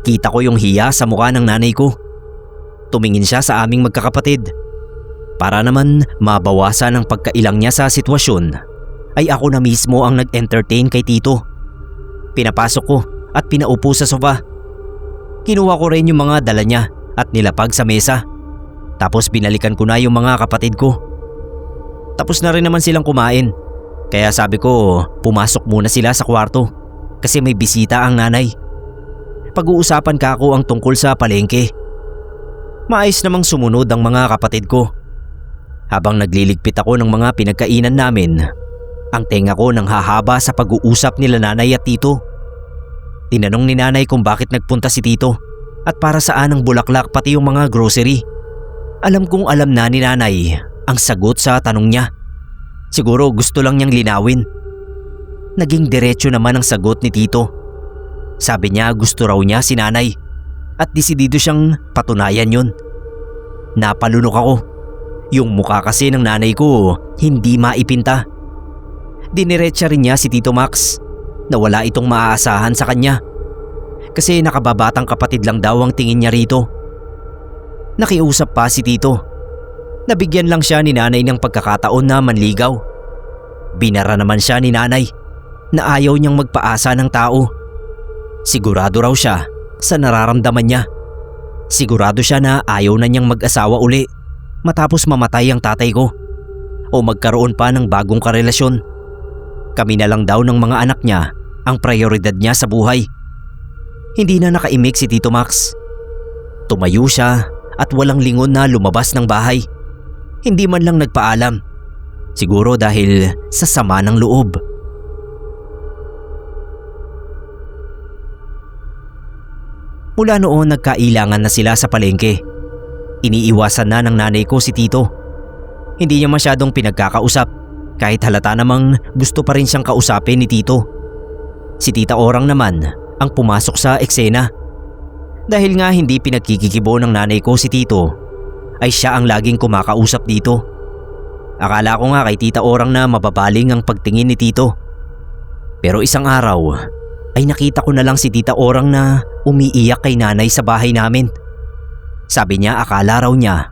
Kita ko yung hiya sa mukha ng nanay ko. Tumingin siya sa aming magkakapatid. Para naman mabawasan ang pagkailang niya sa sitwasyon, ay ako na mismo ang nag-entertain kay Tito. Pinapasok ko at pinaupo sa sofa. Kinuha ko rin yung mga dala niya at nilapag sa mesa. Tapos binalikan ko na yung mga kapatid ko. Tapos na rin naman silang kumain. Kaya sabi ko pumasok muna sila sa kwarto kasi may bisita ang nanay. Pag-uusapan ka ako ang tungkol sa palengke. Maayos namang sumunod ang mga kapatid ko. Habang nagliligpit ako ng mga pinagkainan namin, ang tenga ko nang hahaba sa pag-uusap nila nanay at Tito. Tinanong ni nanay kung bakit nagpunta si Tito at para saan ang bulaklak pati yung mga grocery. Alam kong alam na ni nanay ang sagot sa tanong niya. Siguro gusto lang niyang linawin. Naging diretso naman ang sagot ni tito. Sabi niya gusto raw niya si nanay at desidido siyang patunayan yun. Napalunok ako. Yung mukha kasi ng nanay ko hindi maipinta. Diniretsa rin niya si Tito Max na wala itong maaasahan sa kanya kasi nakababatang kapatid lang daw ang tingin niya rito. Nakiusap pa si Tito. Nabigyan lang siya ni nanay ng pagkakataon na manligaw. Binara naman siya ni nanay na ayaw niyang magpaasa ng tao. Sigurado raw siya sa nararamdaman niya. Sigurado siya na ayaw na niyang mag-asawa uli matapos mamatay ang tatay ko o magkaroon pa ng bagong karelasyon. Kami na lang daw ng mga anak niya ang prioridad niya sa buhay. Hindi na nakaimik si Tito Max. Tumayo siya at walang lingon na lumabas ng bahay. Hindi man lang nagpaalam. Siguro dahil sa sama ng loob. Mula noon nagkailangan na sila sa palengke. Iniiwasan na ng nanay ko si Tito. Hindi niya masyadong pinagkakausap kahit halata namang gusto pa rin siyang kausapin ni Tito. Si Tita Orang naman ang pumasok sa eksena. Dahil nga hindi pinagkikikibo ng nanay ko si Tito, ay siya ang laging kumakausap dito. Akala ko nga kay Tita Orang na mababaling ang pagtingin ni Tito. Pero isang araw ay nakita ko na lang si Tita Orang na umiiyak kay nanay sa bahay namin. Sabi niya akala raw niya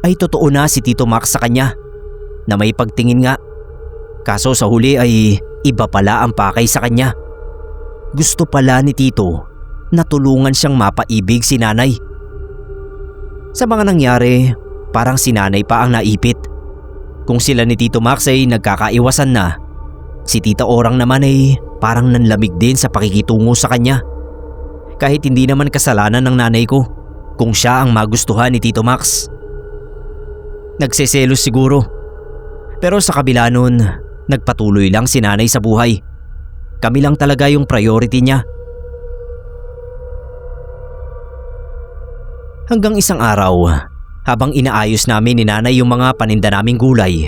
ay totoo na si Tito Max sa kanya na may pagtingin nga. Kaso sa huli ay iba pala ang pakay sa kanya. Gusto pala ni Tito na tulungan siyang mapaibig si nanay. Sa mga nangyari, parang si nanay pa ang naipit. Kung sila ni Tito Max ay nagkakaiwasan na, si Tita Orang naman ay parang nanlamig din sa pakikitungo sa kanya. Kahit hindi naman kasalanan ng nanay ko kung siya ang magustuhan ni Tito Max. Nagseselos siguro. Pero sa kabila nun, nagpatuloy lang si nanay sa buhay. Kami lang talaga yung priority niya. Hanggang isang araw, habang inaayos namin ni nanay yung mga paninda naming gulay,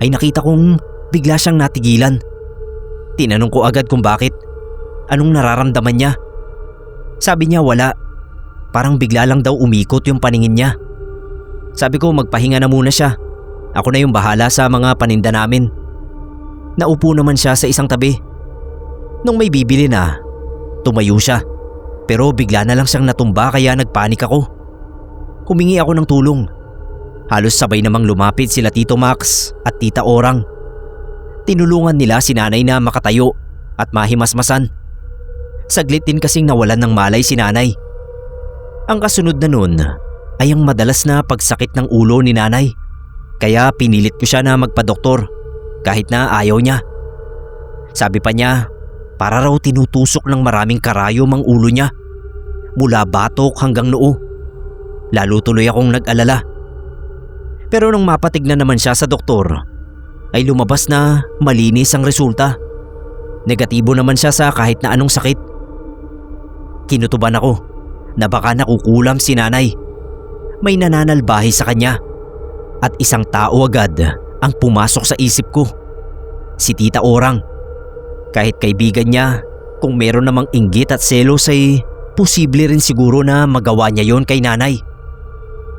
ay nakita kong bigla siyang natigilan. Tinanong ko agad kung bakit. Anong nararamdaman niya? Sabi niya wala. Parang bigla lang daw umikot yung paningin niya. Sabi ko magpahinga na muna siya. Ako na yung bahala sa mga paninda namin. Naupo naman siya sa isang tabi. Nung may bibili na, tumayo siya. Pero bigla na lang siyang natumba kaya nagpanik ako. Humingi ako ng tulong. Halos sabay namang lumapit sila Tito Max at Tita Orang. Tinulungan nila si nanay na makatayo at mahimasmasan. Saglit din kasing nawalan ng malay si nanay. Ang kasunod na nun ay ang madalas na pagsakit ng ulo ni nanay. Kaya pinilit ko siya na magpadoktor kahit na ayaw niya. Sabi pa niya, para raw tinutusok ng maraming karayom ang ulo niya, mula batok hanggang noo. Lalo tuloy akong nag-alala. Pero nung mapatignan naman siya sa doktor, ay lumabas na malinis ang resulta. Negatibo naman siya sa kahit na anong sakit. Kinutuban ako na baka nakukulam si nanay. May nananalbahi sa kanya. At isang tao agad ang pumasok sa isip ko. Si Tita Orang. Kahit kaibigan niya, kung meron namang inggit at selos ay posible rin siguro na magawa niya yon kay nanay.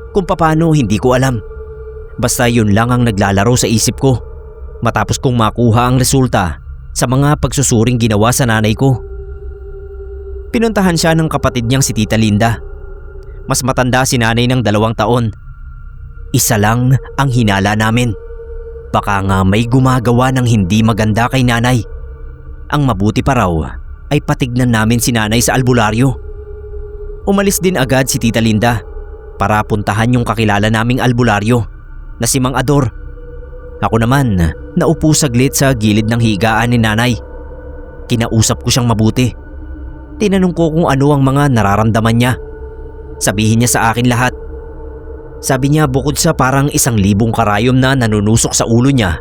Kung paano hindi ko alam. Basta yun lang ang naglalaro sa isip ko matapos kong makuha ang resulta sa mga pagsusuring ginawa sa nanay ko. Pinuntahan siya ng kapatid niyang si Tita Linda. Mas matanda si nanay ng 2 taon. Isa lang ang hinala namin. Baka nga may gumagawa ng hindi maganda kay nanay. Ang mabuti pa raw ay patignan namin si nanay sa albularyo. Umalis din agad si Tita Linda para puntahan yung kakilala naming albularyo na si Mang Ador. Ako naman naupo saglit sa gilid ng higaan ni nanay. Kinausap ko siyang mabuti. Tinanong ko kung ano ang mga nararamdaman niya. Sabihin niya sa akin lahat. Sabi niya bukod sa parang 1,000 karayom na nanunusok sa ulo niya,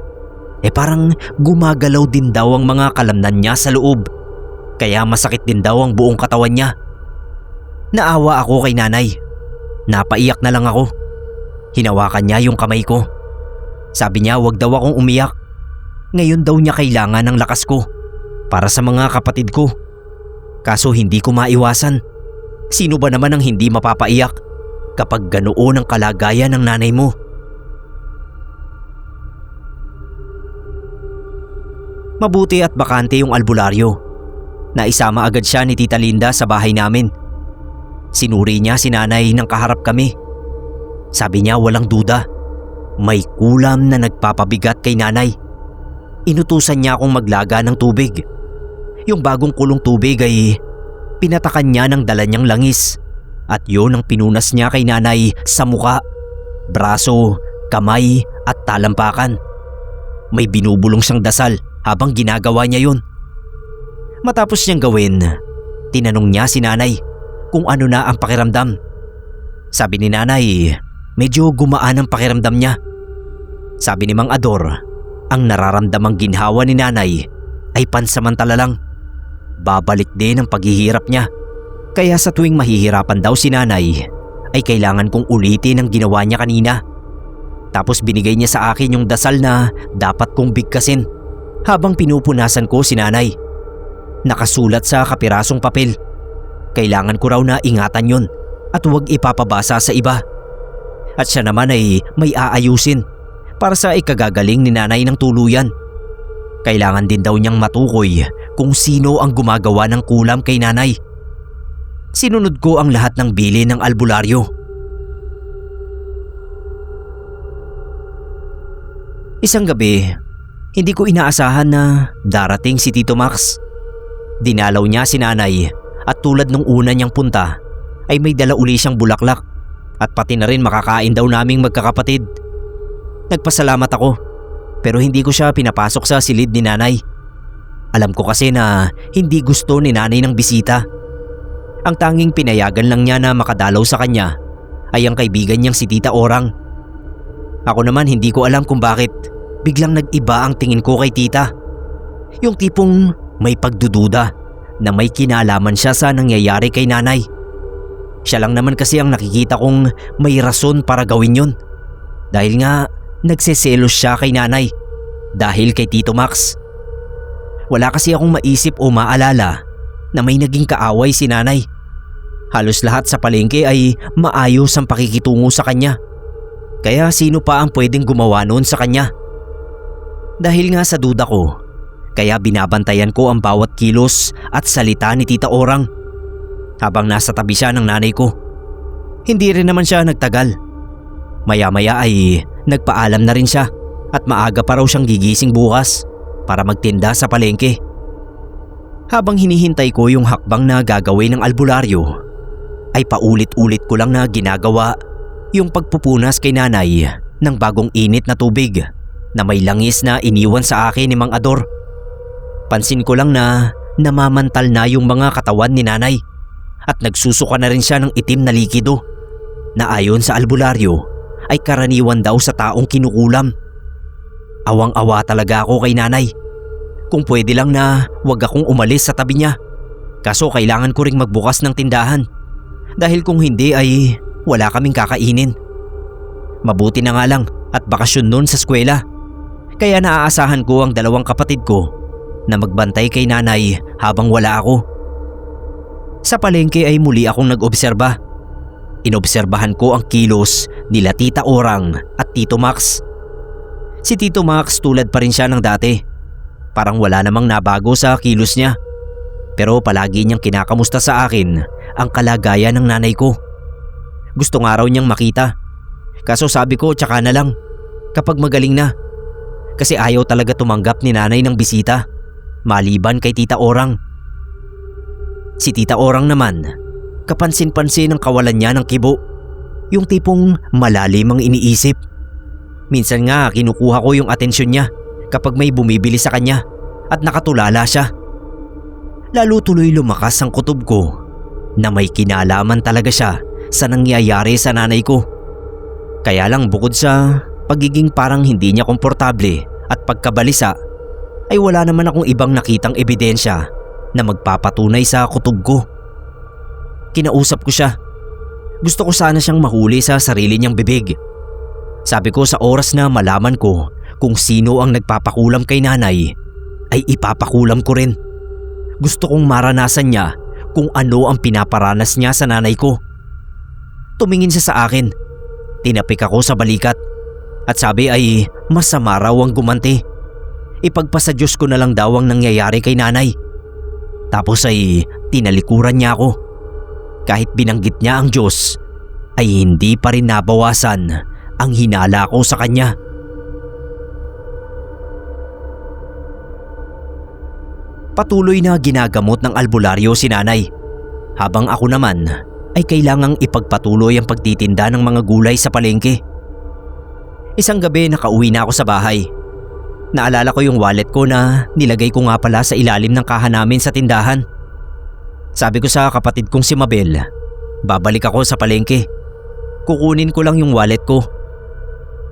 parang gumagalaw din daw ang mga kalamnan niya sa loob. Kaya masakit din daw ang buong katawan niya. Naawa ako kay nanay. Napaiyak na lang ako. Hinawakan niya yung kamay ko. Sabi niya wag daw akong umiyak. Ngayon daw niya kailangan ng lakas ko para sa mga kapatid ko. Kaso hindi ko maiwasan. Sino ba naman ang hindi mapapaiyak kapag ganoon ang kalagayan ng nanay mo? Mabuti at bakante yung albularyo. Naisama agad siya ni Tita Linda sa bahay namin. Sinuri niya si nanay nang kaharap kami. Sabi niya walang duda, may kulam na nagpapabigat kay nanay. Inutusan niya akong maglaga ng tubig. Yung bagong kulong tubig ay pinatakan niya ng dala niyang langis. At yun ang pinunas niya kay nanay sa muka, braso, kamay at talampakan. May binubulong siyang dasal habang ginagawa niya yun. Matapos niyang gawin, tinanong niya si nanay kung ano na ang pakiramdam. Sabi ni nanay, medyo gumaan ang pakiramdam niya. Sabi ni Mang Ador, ang nararamdamang ginhawa ni nanay ay pansamantala lang. Babalik din ang paghihirap niya. Kaya sa tuwing mahihirapan daw si nanay, ay kailangan kong ulitin ang ginawa niya kanina. Tapos binigay niya sa akin yung dasal na dapat kong bigkasin habang pinupunasan ko si nanay. Nakasulat sa kapirasong papel. Kailangan ko raw na ingatan yun at huwag ipapabasa sa iba. At siya naman ay may aayusin para sa ikagagaling ni nanay ng tuluyan. Kailangan din daw niyang matukoy kung sino ang gumagawa ng kulam kay nanay. Sinunod ko ang lahat ng bilin ng albularyo. Isang gabi, hindi ko inaasahan na darating si Tito Max. Dinalaw niya si nanay at tulad nung una niyang punta ay may dala uli siyang bulaklak at pati na rin makakain daw naming magkakapatid. Nagpasalamat ako pero hindi ko siya pinapasok sa silid ni nanay. Alam ko kasi na hindi gusto ni nanay ng bisita. Ang tanging pinayagan lang niya na makadalaw sa kanya ay ang kaibigan niyang si Tita Orang. Ako naman hindi ko alam kung bakit biglang nag-iba ang tingin ko kay tita. Yung tipong may pagdududa na may kinalaman siya sa nangyayari kay nanay. Siya lang naman kasi ang nakikita kong may rason para gawin yun. Dahil nga nagseselos siya kay nanay dahil kay Tito Max. Wala kasi akong maisip o maalala na may naging kaaway si nanay. Halos lahat sa palengke ay maayos ang pakikitungo sa kanya. Kaya sino pa ang pwedeng gumawa noon sa kanya? Dahil nga sa duda ko, kaya binabantayan ko ang bawat kilos at salita ni Tita Orang habang nasa tabi siya ng nanay ko. Hindi rin naman siya nagtagal. Maya-maya ay nagpaalam na rin siya at maaga pa raw siyang gigising bukas para magtinda sa palengke. Habang hinihintay ko yung hakbang na gagawin ng albularyo, ay paulit-ulit ko lang na ginagawa yung pagpupunas kay nanay ng bagong init na tubig na may langis na iniwan sa akin ni Mang Ador. Pansin ko lang na namamantal na yung mga katawan ni nanay at nagsusuka na rin siya ng itim na likido na ayon sa albularyo ay karaniwan daw sa taong kinukulam. Awang-awa talaga ako kay nanay. Kung pwede lang na wag akong umalis sa tabi niya. Kaso kailangan ko ring magbukas ng tindahan. Dahil kung hindi ay wala kaming kakainin. Mabuti na nga lang at bakasyon noon sa eskwela. Kaya naaasahan ko ang dalawang kapatid ko na magbantay kay nanay habang wala ako. Sa palengke ay muli akong nag-obserba. Inobserbahan ko ang kilos nila Tita Orang at Tito Max. Si Tito Max tulad pa rin siya ng dati. Parang wala namang nabago sa kilos niya. Pero palagi niyang kinakamusta sa akin ang kalagayan ng nanay ko. Gusto nga raw niyang makita. Kaso sabi ko tsaka na lang kapag magaling na. Kasi ayaw talaga tumanggap ni nanay ng bisita maliban kay Tita Orang. Si Tita Orang naman, kapansin-pansin ang kawalan niya ng kibo. Yung tipong malalim ang iniisip. Minsan nga kinukuha ko yung atensyon niya kapag may bumibili sa kanya at nakatulala siya. Lalo tuloy lumakas ang kutob ko na may kinalaman talaga siya sa nangyayari sa nanay ko. Kaya lang bukod sa pagiging parang hindi niya komportable at pagkabalisa, ay wala naman akong ibang nakitang ebidensya na magpapatunay sa kutob ko. Kinausap ko siya. Gusto ko sana siyang mahuli sa sarili niyang bibig. Sabi ko sa oras na malaman ko kung sino ang nagpapakulam kay nanay, ay ipapakulam ko rin. Gusto kong maranasan niya kung ano ang pinaparanas niya sa nanay ko. Tumingin siya sa akin. Tinapik ako sa balikat at sabi ay masama raw ang gumanti. Ipagpasa Diyos ko na lang daw ang nangyayari kay nanay. Tapos ay tinalikuran niya ako. Kahit binanggit niya ang Diyos, ay hindi pa rin nabawasan ang hinala ko sa kanya. Patuloy na ginagamot ng albularyo si nanay, habang ako naman ay kailangang ipagpatuloy ang pagtitinda ng mga gulay sa palengke. Isang gabi nakauwi na ako sa bahay. Naalala ko yung wallet ko na nilagay ko nga pala sa ilalim ng kaha namin sa tindahan. Sabi ko sa kapatid kong si Mabel, babalik ako sa palengke. Kukunin ko lang yung wallet ko.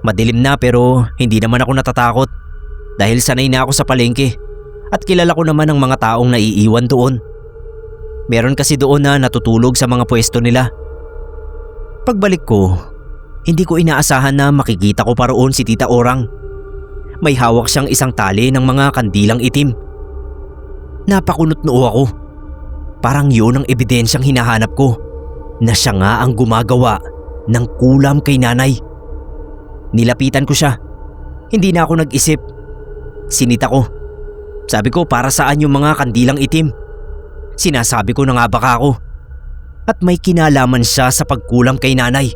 Madilim na pero hindi naman ako natatakot dahil sanay na ako sa palengke at kilala ko naman ang mga taong naiiwan doon. Meron kasi doon na natutulog sa mga pwesto nila. Pagbalik ko, hindi ko inaasahan na makikita ko pa roon si Tita Orang. May hawak siyang isang tali ng mga kandilang itim. Napakunot noo ako. Parang yun ang ebidensyang hinahanap ko na siya nga ang gumagawa ng kulam kay nanay. Nilapitan ko siya. Hindi na ako nag-isip. Sinita ko. Sabi ko, para saan yung mga kandilang itim? Sinasabi ko na nga baka ako. At may kinalaman siya sa pagkulam kay nanay.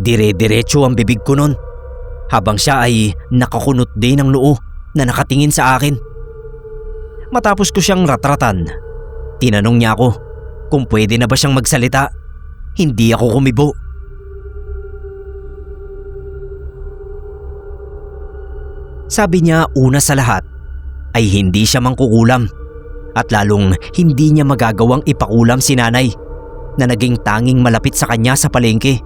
Dire-diretso ang bibig ko nun, habang siya ay nakakunot din ng noo na nakatingin sa akin. Matapos ko siyang ratratan, tinanong niya ako kung pwede na ba siyang magsalita. Hindi ako kumibo. Sabi niya una sa lahat ay hindi siya mangkukulam at lalong hindi niya magagawang ipakulam si nanay na naging tanging malapit sa kanya sa palengke.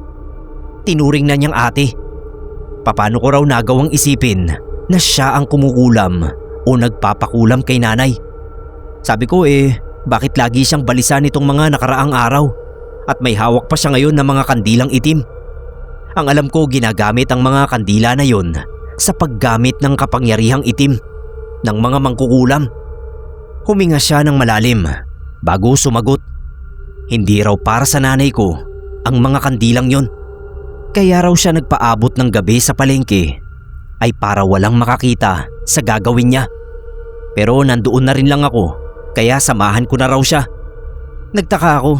Tinuring na niyang ate. Paano ko raw nagawang isipin na siya ang kumukulam o nagpapakulam kay nanay? Sabi ko bakit lagi siyang balisa nitong mga nakaraang araw at may hawak pa siya ngayon ng mga kandilang itim? Ang alam ko, ginagamit ang mga kandila na yon sa paggamit ng kapangyarihang itim ng mga mangkukulam. Huminga siya ng malalim bago sumagot. Hindi raw para sa nanay ko ang mga kandilang yon. Kaya raw siya nagpaabot ng gabi sa palengke ay para walang makakita sa gagawin niya. Pero nandoon na rin lang ako, kaya samahan ko na raw siya. Nagtaka ako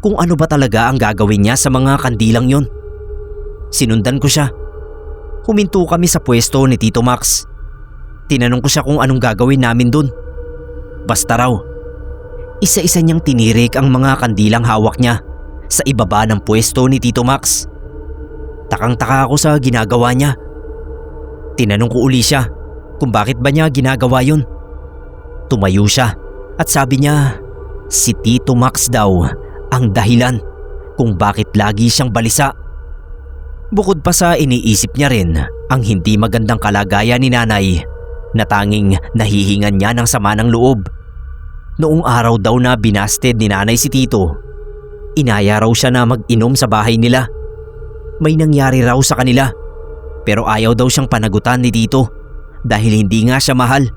kung ano ba talaga ang gagawin niya sa mga kandilang yon. Sinundan ko siya. Huminto kami sa pwesto ni Tito Max. Tinanong ko siya kung anong gagawin namin dun. Basta raw, isa-isa niyang tinirik ang mga kandilang hawak niya sa ibaba ng pwesto ni Tito Max. Takang-taka ako sa ginagawa niya. Tinanong ko uli siya kung bakit ba niya ginagawa yun. Tumayo siya at sabi niya si Tito Max daw ang dahilan kung bakit lagi siyang balisa. Bukod pa sa iniisip niya rin ang hindi magandang kalagayan ni nanay na tanging nahihingan niya ng sama ng loob. Noong araw daw na binasted ni nanay si Tito, inaya raw siya na mag-inom sa bahay nila. May nangyari raw sa kanila pero ayaw daw siyang panagutan ni Tito dahil hindi nga siya mahal.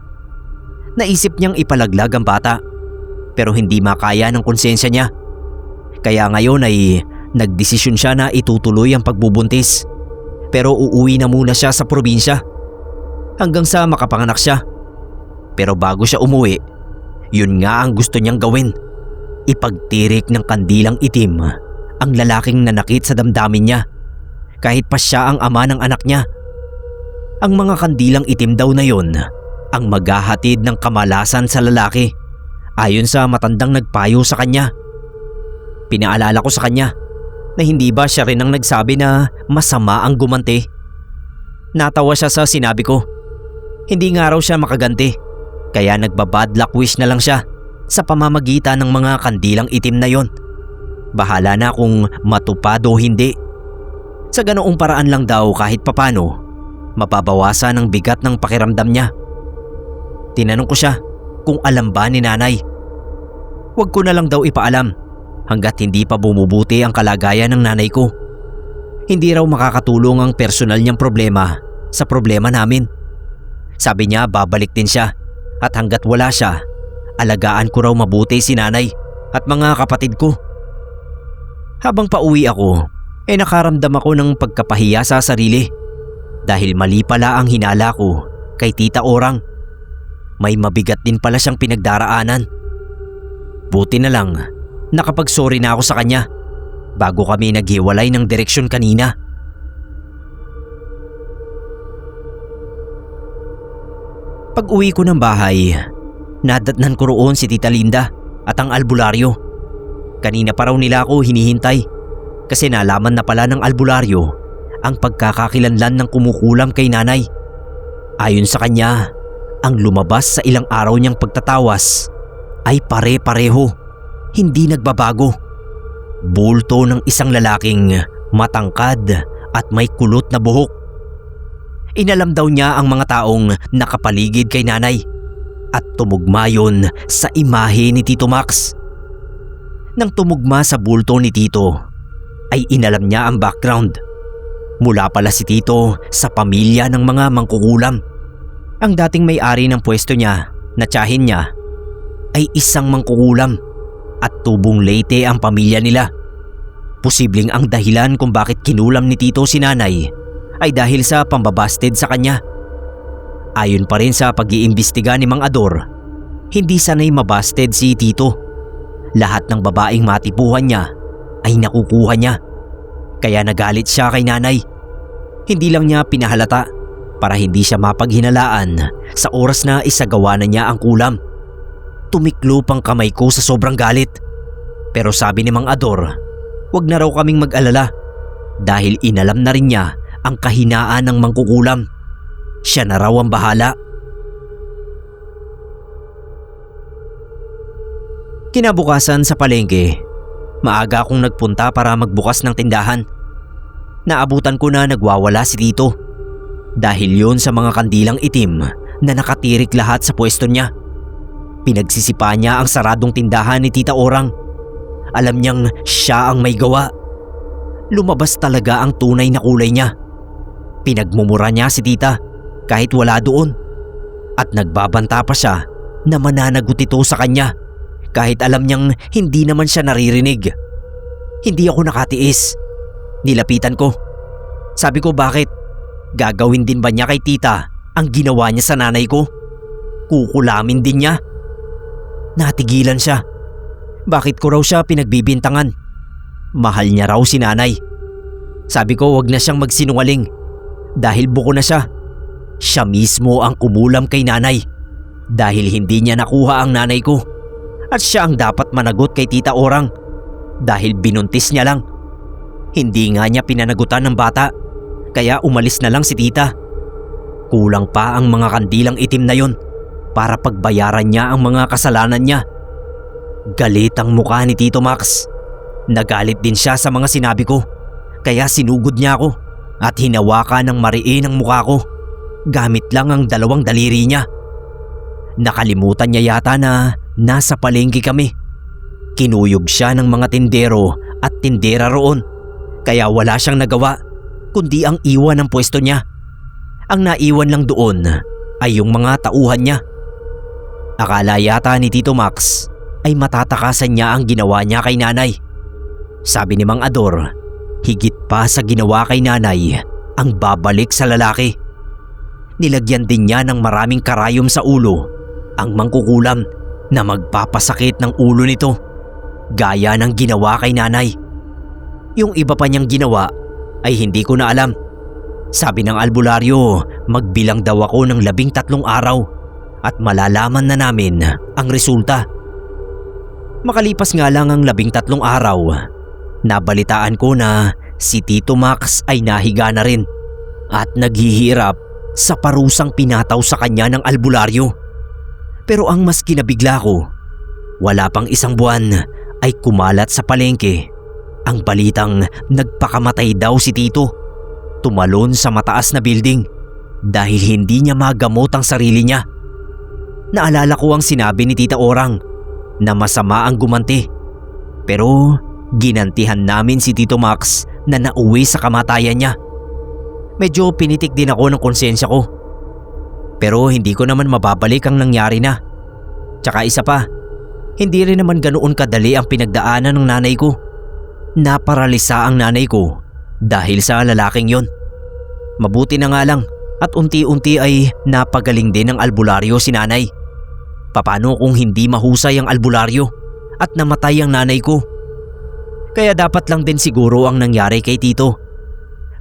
Naisip niyang ipalaglag ang bata pero hindi makaya ng konsensya niya. Kaya ngayon ay nagdesisyon siya na itutuloy ang pagbubuntis pero uuwi na muna siya sa probinsya hanggang sa makapanganak siya. Pero bago siya umuwi, yun nga ang gusto niyang gawin. Ipagtirik ng kandilang itim ang lalaking nanakit sa damdamin niya kahit pa siya ang ama ng anak niya. Ang mga kandilang itim daw na yon ang maghahatid ng kamalasan sa lalaki ayon sa matandang nagpayo sa kanya. Pinaalala ko sa kanya na hindi ba siya rin ang nagsabi na masama ang gumanti. Natawa siya sa sinabi ko. Hindi nga raw siya makaganti kaya nagbabad luck wish na lang siya sa pamamagitan ng mga kandilang itim na yon. Bahala na kung matupad o hindi. Sa ganoong paraan lang daw kahit papano mapabawasan ang bigat ng pakiramdam niya. Tinanong ko siya kung alam ba ni nanay. Huwag ko na lang daw ipaalam hanggat hindi pa bumubuti ang kalagayan ng nanay ko. Hindi raw makakatulong ang personal niyang problema sa problema namin. Sabi niya babalik din siya at hanggat wala siya, alagaan ko raw mabuti si nanay at mga kapatid ko. Habang pauwi ako, nakaramdam ako ng pagkapahiya sa sarili dahil mali pala ang hinala ko kay Tita Orang. May mabigat din pala siyang pinagdaraanan. Buti na lang nakapag-sorry na ako sa kanya bago kami naghiwalay ng direksyon kanina. Pag uwi ko ng bahay, nadatnan ko roon si Tita Linda at ang albularyo. Kanina pa raw nila ako hinihintay kasi nalaman na pala ng albularyo ang pagkakakilanlan ng kumukulam kay nanay. Ayon sa kanya, ang lumabas sa ilang araw niyang pagtatawas ay pare-pareho, hindi nagbabago. Bulto ng isang lalaking matangkad at may kulot na buhok. Inalam daw niya ang mga taong nakapaligid kay nanay at tumugma yun sa imahe ni Tito Max. Nang tumugma sa bulto ni Tito, ay inalam niya ang background. Mula pala si Tito sa pamilya ng mga mangkukulam. Ang dating may-ari ng pwesto niya na tiyahin niya ay isang mangkukulam at tubong Leyte ang pamilya nila. Posibleng ang dahilan kung bakit kinulam ni Tito si nanay ay dahil sa pambabasted sa kanya. Ayon pa rin sa pag-iimbestiga ni Mang Ador, hindi sanay mabasted si Tito. Lahat ng babaeng matipuhan niya ay nakukuha niya. Kaya nagalit siya kay nanay. Hindi lang niya pinahalata para hindi siya mapaghinalaan sa oras na isagawa na niya ang kulam. Tumiklop ang kamay ko sa sobrang galit. Pero sabi ni Mang Ador, wag na raw kaming mag-alala dahil inalam na rin niya ang kahinaan ng mangkukulam. Siya na raw ang bahala. Kinabukasan sa palengke, maaga akong nagpunta para magbukas ng tindahan. Naabutan ko na nagwawala si Tito dahil yun sa mga kandilang itim na nakatirik lahat sa pwesto niya. Pinagsisipa niya ang saradong tindahan ni Tita Orang. Alam niyang siya ang may gawa. Lumabas talaga ang tunay na kulay niya. Pinagmumura niya si Tita kahit wala doon. At nagbabanta pa siya na mananagot ito sa kanya kahit alam niyang hindi naman siya naririnig. Hindi ako nakatiis. Nilapitan ko. Sabi ko bakit? Gagawin din ba niya kay Tita ang ginawa niya sa nanay ko? Kukulamin din niya? Natigilan siya. Bakit ko raw siya pinagbibintangan? Mahal niya raw si nanay. Sabi ko wag na siyang magsinungaling dahil buko na siya. Siya mismo ang kumulam kay nanay dahil hindi niya nakuha ang nanay ko. At siya ang dapat managot kay Tita Orang dahil binuntis niya lang. Hindi nga niya pinanagutan ng bata kaya umalis na lang si Tita. Kulang pa ang mga kandilang itim na yon para pagbayaran niya ang mga kasalanan niya. Galit ang mukha ni Tito Max. Nagalit din siya sa mga sinabi ko kaya sinugod niya ako at hinawakan ng mariin ang mukha ko gamit lang ang dalawang daliri niya. Nakalimutan niya yata na nasa palengke kami. Kinuyog siya ng mga tindero at tindera roon kaya wala siyang nagawa kundi ang iwan ng pwesto niya. Ang naiwan lang doon ay yung mga tauhan niya. Akala yata ni Tito Max ay matatakasan niya ang ginawa niya kay nanay. Sabi ni Mang Ador, higit pa sa ginawa kay nanay ang babalik sa lalaki. Nilagyan din niya ng maraming karayom sa ulo ang mangkukulam na magpapasakit ng ulo nito gaya ng ginawa kay nanay. Yung iba pa niyang ginawa ay hindi ko na alam. Sabi ng albularyo, magbilang daw ako ng 13 araw at malalaman na namin ang resulta. Makalipas nga lang ang 13 araw, nabalitaan ko na si Tito Max ay nahiga na rin at naghihirap sa parusang pinataw sa kanya ng albularyo. Pero ang mas kinabigla ko, wala pang 1 buwan ay kumalat sa palengke ang balitang nagpakamatay daw si Tito. Tumalon sa mataas na building dahil hindi niya magamot ang sarili niya. Naalala ko ang sinabi ni Tita Orang na masama ang gumanti. Pero ginantihan namin si Tito Max na nauwi sa kamatayan niya. Medyo pinitik din ako ng konsensya ko. Pero hindi ko naman mababalik ang nangyari na. Tsaka isa pa, hindi rin naman ganoon kadali ang pinagdaanan ng nanay ko. Naparalisa ang nanay ko dahil sa lalaking yon. Mabuti na nga lang at unti-unti ay napagaling din ng albularyo si nanay. Paano kung hindi mahusay ang albularyo at namatay ang nanay ko? Kaya dapat lang din siguro ang nangyari kay Tito.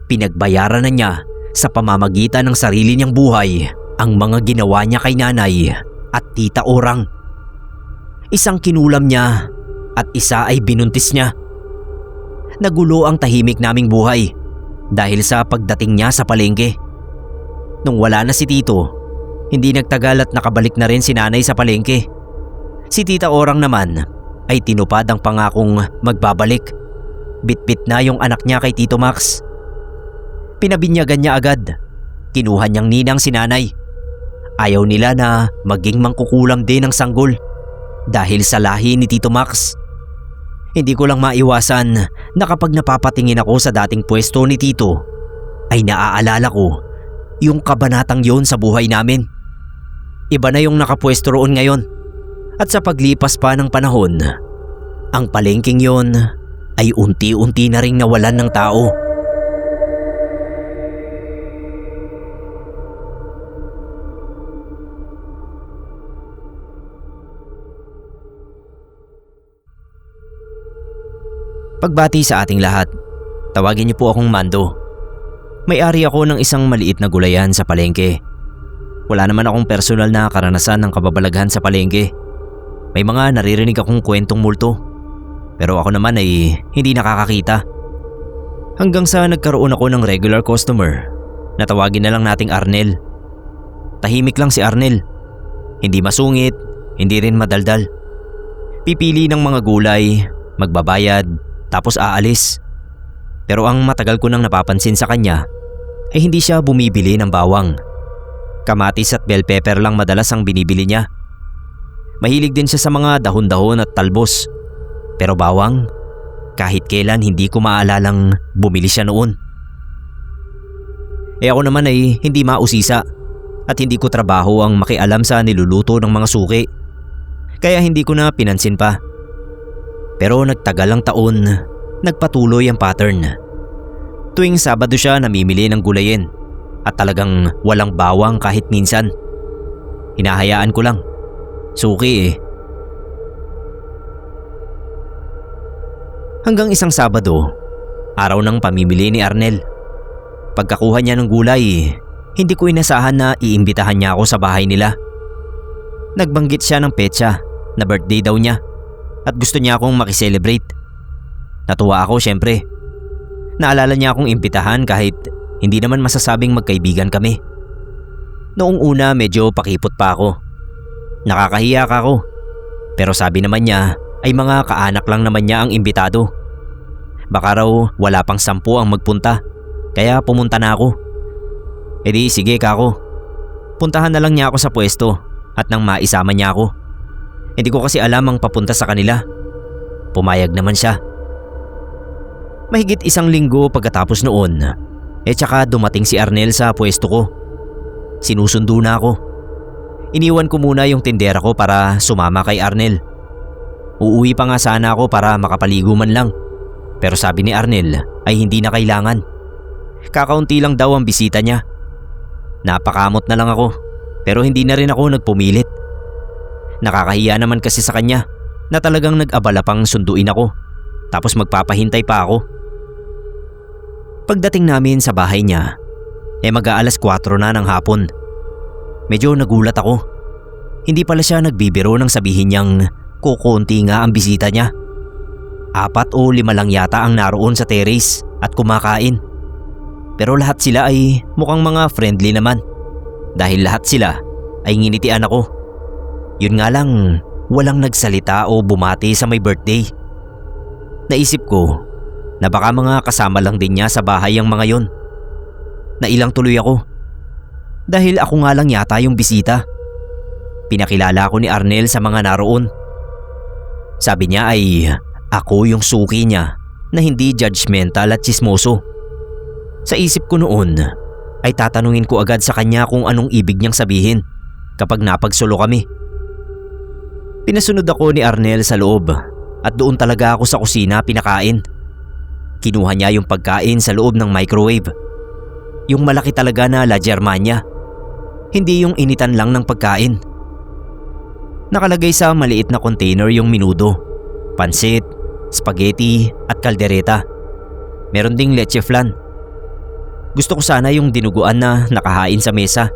Pinagbayaran na niya sa pamamagitan ng sarili niyang buhay ang mga ginawa niya kay nanay at tita Orang. Isang kinulam niya at isa ay binuntis niya. Nagulo ang tahimik naming buhay dahil sa pagdating niya sa palengke. Nung wala na si Tito, hindi nagtagal at nakabalik na rin si nanay sa palengke. Si tita Orang naman ay tinupad ang pangakong magbabalik. Bitbit na yung anak niya kay Tito Max. Pinabinyagan niya agad. Kinuha niyang ninang si nanay. Ayaw nila na maging mangkukulam din ng sanggol dahil sa lahi ni Tito Max. Hindi ko lang maiwasan na kapag napapatingin ako sa dating pwesto ni Tito ay naaalala ko yung kabanatang yon sa buhay namin. Iba na yung nakapwesto roon ngayon. At sa paglipas pa ng panahon, ang palengking yon ay unti-unti na ring nawalan ng tao. Pagbati sa ating lahat, tawagin niyo po akong Mando. May-ari ako ng isang maliit na gulayan sa palengke. Wala naman akong personal na karanasan ng kababalaghan sa palengke. May mga naririnig akong kwentong multo, pero ako naman ay hindi nakakakita. Hanggang sa nagkaroon ako ng regular customer na tawagin na lang nating Arnel. Tahimik lang si Arnel. Hindi masungit, hindi rin madaldal. Pipili ng mga gulay, magbabayad, tapos aalis. Pero ang matagal ko nang napapansin sa kanya ay hindi siya bumibili ng bawang. Kamatis at bell pepper lang madalas ang binibili niya. Mahilig din siya sa mga dahon-dahon at talbos. Pero bawang, kahit kailan hindi ko maalalang bumili siya noon. Ako naman ay hindi mausisa at hindi ko trabaho ang makialam sa niluluto ng mga suki. Kaya hindi ko na pinansin pa. Pero nagtagal ang taon, nagpatuloy ang pattern. Tuwing Sabado siya namimili ng gulayin at talagang walang bawang kahit minsan. Hinahayaan ko lang. Suki eh. Hanggang isang Sabado, araw ng pamimili ni Arnel. Pagkakuha niya ng gulay, hindi ko inasahan na iimbitahan niya ako sa bahay nila. Nagbanggit siya ng petsa na birthday daw niya at gusto niya akong makiselebrate. Natuwa ako syempre. Naalala niya akong imbitahan kahit hindi naman masasabing magkaibigan kami. Noong una medyo pakipot pa ako. Nakakahiya ako. Pero sabi naman niya ay mga kaanak lang naman niya ang imbitado. Baka raw wala pang 10 ang magpunta. Kaya pumunta na ako. E di sige kako. Puntahan na lang niya ako sa pwesto at nang maisama niya ako. Hindi ko kasi alam ang papunta sa kanila. Pumayag naman siya. Mahigit 1 linggo pagkatapos noon, tsaka dumating si Arnel sa pwesto ko. Sinusundo na ako. Iniwan ko muna yung tindera ko para sumama kay Arnel. Uuwi pa nga sana ako para makapaligo man lang. Pero sabi ni Arnel ay hindi na kailangan. Kakaunti lang daw ang bisita niya. Napakamot na lang ako, pero hindi na rin ako nagpumilit. Nakakahiya naman kasi sa kanya na talagang nag-abala pang sunduin ako, tapos magpapahintay pa ako. Pagdating namin sa bahay niya, mag-aalas 4 na ng hapon. Medyo nagulat ako. Hindi pala siya nagbibiro nang sabihin niyang kukunti nga ang bisita niya. 4 o 5 lang yata ang naroon sa terrace at kumakain. Pero lahat sila ay mukhang mga friendly naman. Dahil lahat sila ay nginitian ako. Yun nga lang, walang nagsalita o bumati sa may birthday. Naisip ko na baka mga kasama lang din niya sa bahay ang mga yon. Nailang tuloy ako. Dahil ako nga lang yata yung bisita. Pinakilala ko ni Arnel sa mga naroon. Sabi niya ay ako yung suki niya na hindi judgmental at chismoso. Sa isip ko noon ay tatanungin ko agad sa kanya kung anong ibig niyang sabihin kapag napagsulo kami. Pinasunod ako ni Arnel sa loob at doon talaga ako sa kusina pinakain. Kinuha niya yung pagkain sa loob ng microwave. Yung malaki talaga na La Germania. Hindi yung initan lang ng pagkain. Nakalagay sa maliit na container yung menudo, pansit, spaghetti at kaldereta. Meron ding leche flan. Gusto ko sana yung dinuguan na nakahain sa mesa.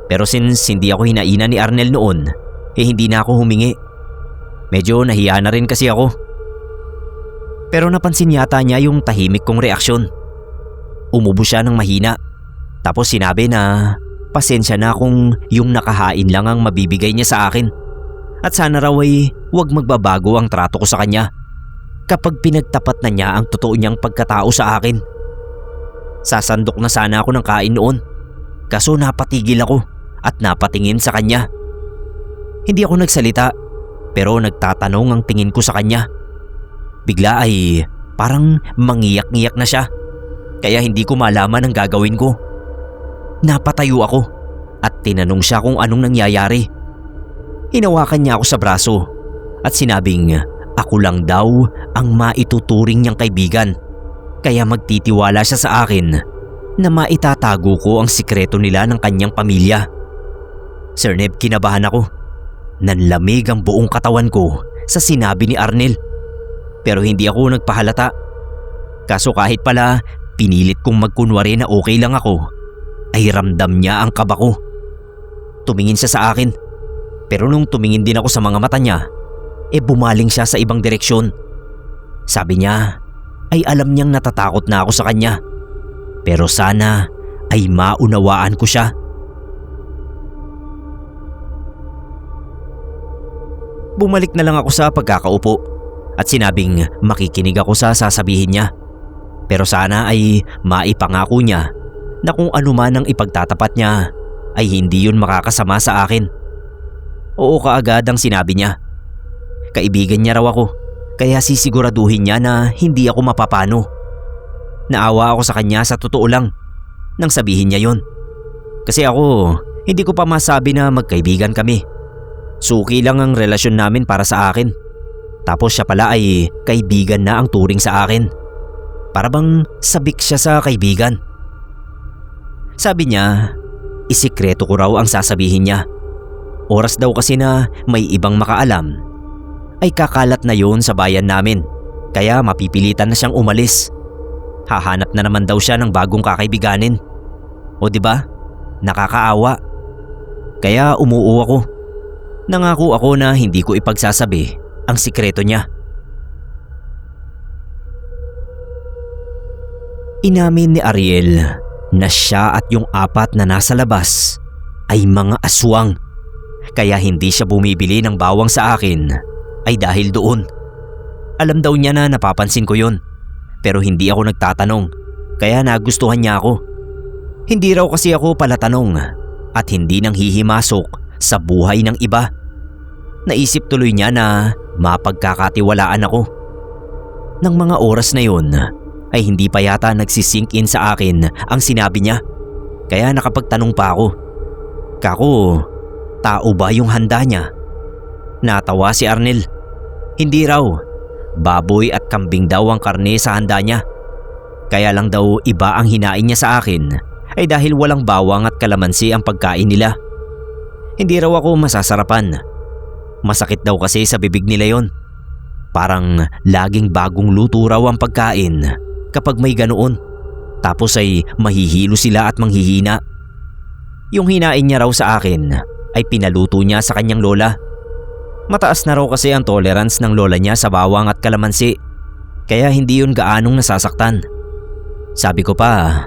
Pero since hindi ako hinainan ni Arnel noon, hindi na ako humingi. Medyo nahiya na rin kasi ako. Pero napansin yata niya yung tahimik kong reaksyon. Umubo siya ng mahina. Tapos sinabi na pasensya na kung yung nakahain lang ang mabibigay niya sa akin. At sana raw ay huwag magbabago ang trato ko sa kanya kapag pinagtapat na niya ang totoo niyang pagkatao sa akin. Sasandok na sana ako ng kain noon. Kaso napatigil ako at napatingin sa kanya. Hindi ako nagsalita pero nagtatanong ang tingin ko sa kanya. Bigla ay parang mangiyak-ngiyak na siya. Kaya hindi ko malaman ang gagawin ko. Napatayo ako at tinanong siya kung anong nangyayari. Hinawakan niya ako sa braso at sinabing ako lang daw ang maituturing niyang kaibigan. Kaya magtitiwala siya sa akin na maitatago ko ang sikreto nila ng kanyang pamilya. Sir Neb, kinabahan ako. Nanlamig ang buong katawan ko sa sinabi ni Arnel. Pero hindi ako nagpahalata. Kaso kahit pala pinilit kong magkunwari na okay lang ako, ay ramdam niya ang kaba ko. Tumingin siya sa akin. Pero nung tumingin din ako sa mga mata niya, bumaling siya sa ibang direksyon. Sabi niya ay alam niyang natatakot na ako sa kanya. Pero sana ay maunawaan ko siya. Bumalik na lang ako sa pagkakaupo at sinabing makikinig ako sa sasabihin niya. Pero sana ay maipangako niya na kung ano man ang ipagtatapat niya ay hindi yun makakasama sa akin. Oo kaagad ang sinabi niya. Kaibigan niya raw ako, kaya sisiguraduhin niya na hindi ako mapapano. Naawa ako sa kanya sa totoo lang nang sabihin niya yon. Kasi ako, hindi ko pa masabi na magkaibigan kami. Suki lang ang relasyon namin para sa akin. Tapos siya pala ay kaibigan na ang turing sa akin. Para bang sabik siya sa kaibigan. Sabi niya, isikreto ko raw ang sasabihin niya. Oras daw kasi na may ibang makaalam ay kakalat na yon sa bayan namin. Kaya mapipilitan na siyang umalis. Hahanap na naman daw siya ng bagong kakaibiganin. O diba? Nakakaawa. Kaya umuo ako. Nangako ako na hindi ko ipagsasabi ang sikreto niya. Inamin ni Ariel na siya at yung apat na nasa labas ay mga aswang. Kaya hindi siya bumibili ng bawang sa akin ay dahil doon. Alam daw niya na napapansin ko yon. Pero hindi ako nagtatanong, kaya nagustuhan niya ako. Hindi raw kasi ako palatanong at hindi nang hihimasok sa buhay ng iba. Naisip tuloy niya na mapagkakatiwalaan ako. Nang mga oras na yon ay hindi pa yata nagsisink in sa akin ang sinabi niya. Kaya nakapagtanong pa ako. Kako, tao ba yung handa niya? Natawa si Arnel. Hindi raw. Baboy at kambing daw ang karne sa handa niya. Kaya lang daw iba ang hinain niya sa akin ay dahil walang bawang at kalamansi ang pagkain nila. Hindi raw ako masasarapan. Masakit daw kasi sa bibig nila yon. Parang laging bagong luto raw ang pagkain kapag may ganoon. Tapos ay mahihilo sila at manghihina. Yung hinain niya raw sa akin ay pinaluto niya sa kanyang lola. Mataas na raw kasi ang tolerance ng lola niya sa bawang at kalamansi. Kaya hindi yun gaanong nasasaktan. Sabi ko pa,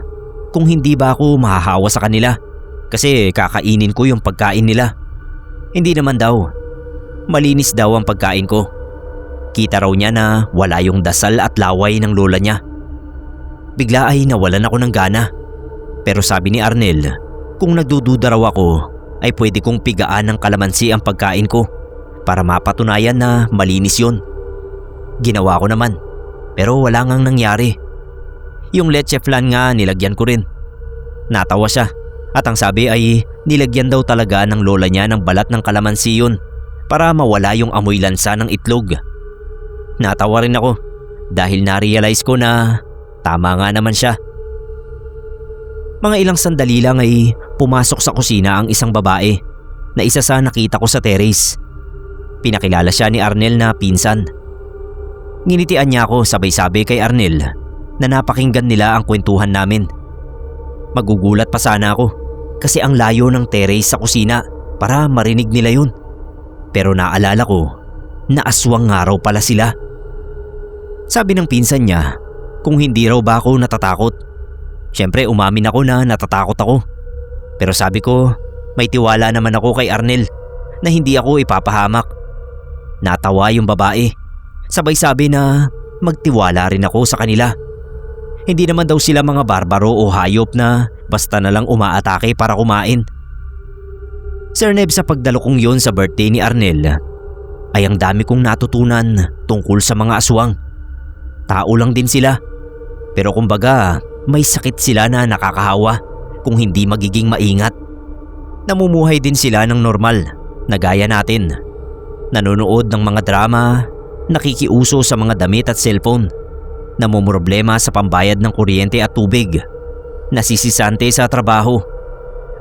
kung hindi ba ako mahahawa sa kanila kasi kakainin ko yung pagkain nila. Hindi naman daw. Malinis daw ang pagkain ko. Kita raw niya na wala yung dasal at laway ng lola niya. Bigla ay nawalan ako ng gana. Pero sabi ni Arnel, kung nagdududa raw ako ay pwede kong pigaan ng kalamansi ang pagkain ko para mapatunayan na malinis yun. Ginawa ko naman. Pero wala ngang nangyari. Yung leche flan nga nilagyan ko rin. Natawa siya at ang sabi ay nilagyan daw talaga ng lola niya ng balat ng kalamansi yun para mawala yung amoy lansa ng itlog. Natawa rin ako dahil na-realize ko na tama nga naman siya. Mga ilang sandali lang ay pumasok sa kusina ang isang babae na isa sa nakita ko sa terrace. Pinakilala siya ni Arnel na pinsan. Nginitian niya ako sabay sabi kay Arnel na napakinggan nila ang kwentuhan namin. Magugulat pa sana ako kasi ang layo ng terrace sa kusina para marinig nila yun. Pero naalala ko na aswang nga raw pala sila. Sabi ng pinsan niya kung hindi raw ba ako natatakot. Siyempre umamin ako na natatakot ako. Pero sabi ko may tiwala naman ako kay Arnel na hindi ako ipapahamak. Natawa yung babae. Sabay sabi na magtiwala rin ako sa kanila. Hindi naman daw sila mga barbaro o hayop na basta na lang umaatake para kumain. Sir Neb, sa pagdalo kong yun sa birthday ni Arnel ay ang dami kong natutunan tungkol sa mga aswang. Tao lang din sila. Pero kumbaga may sakit sila na nakakahawa kung hindi magiging maingat. Namumuhay din sila ng normal na gaya natin. Nanonood ng mga drama, nakikiuso sa mga damit at cellphone, namumroblema sa pambayad ng kuryente at tubig, nasisisante sa trabaho,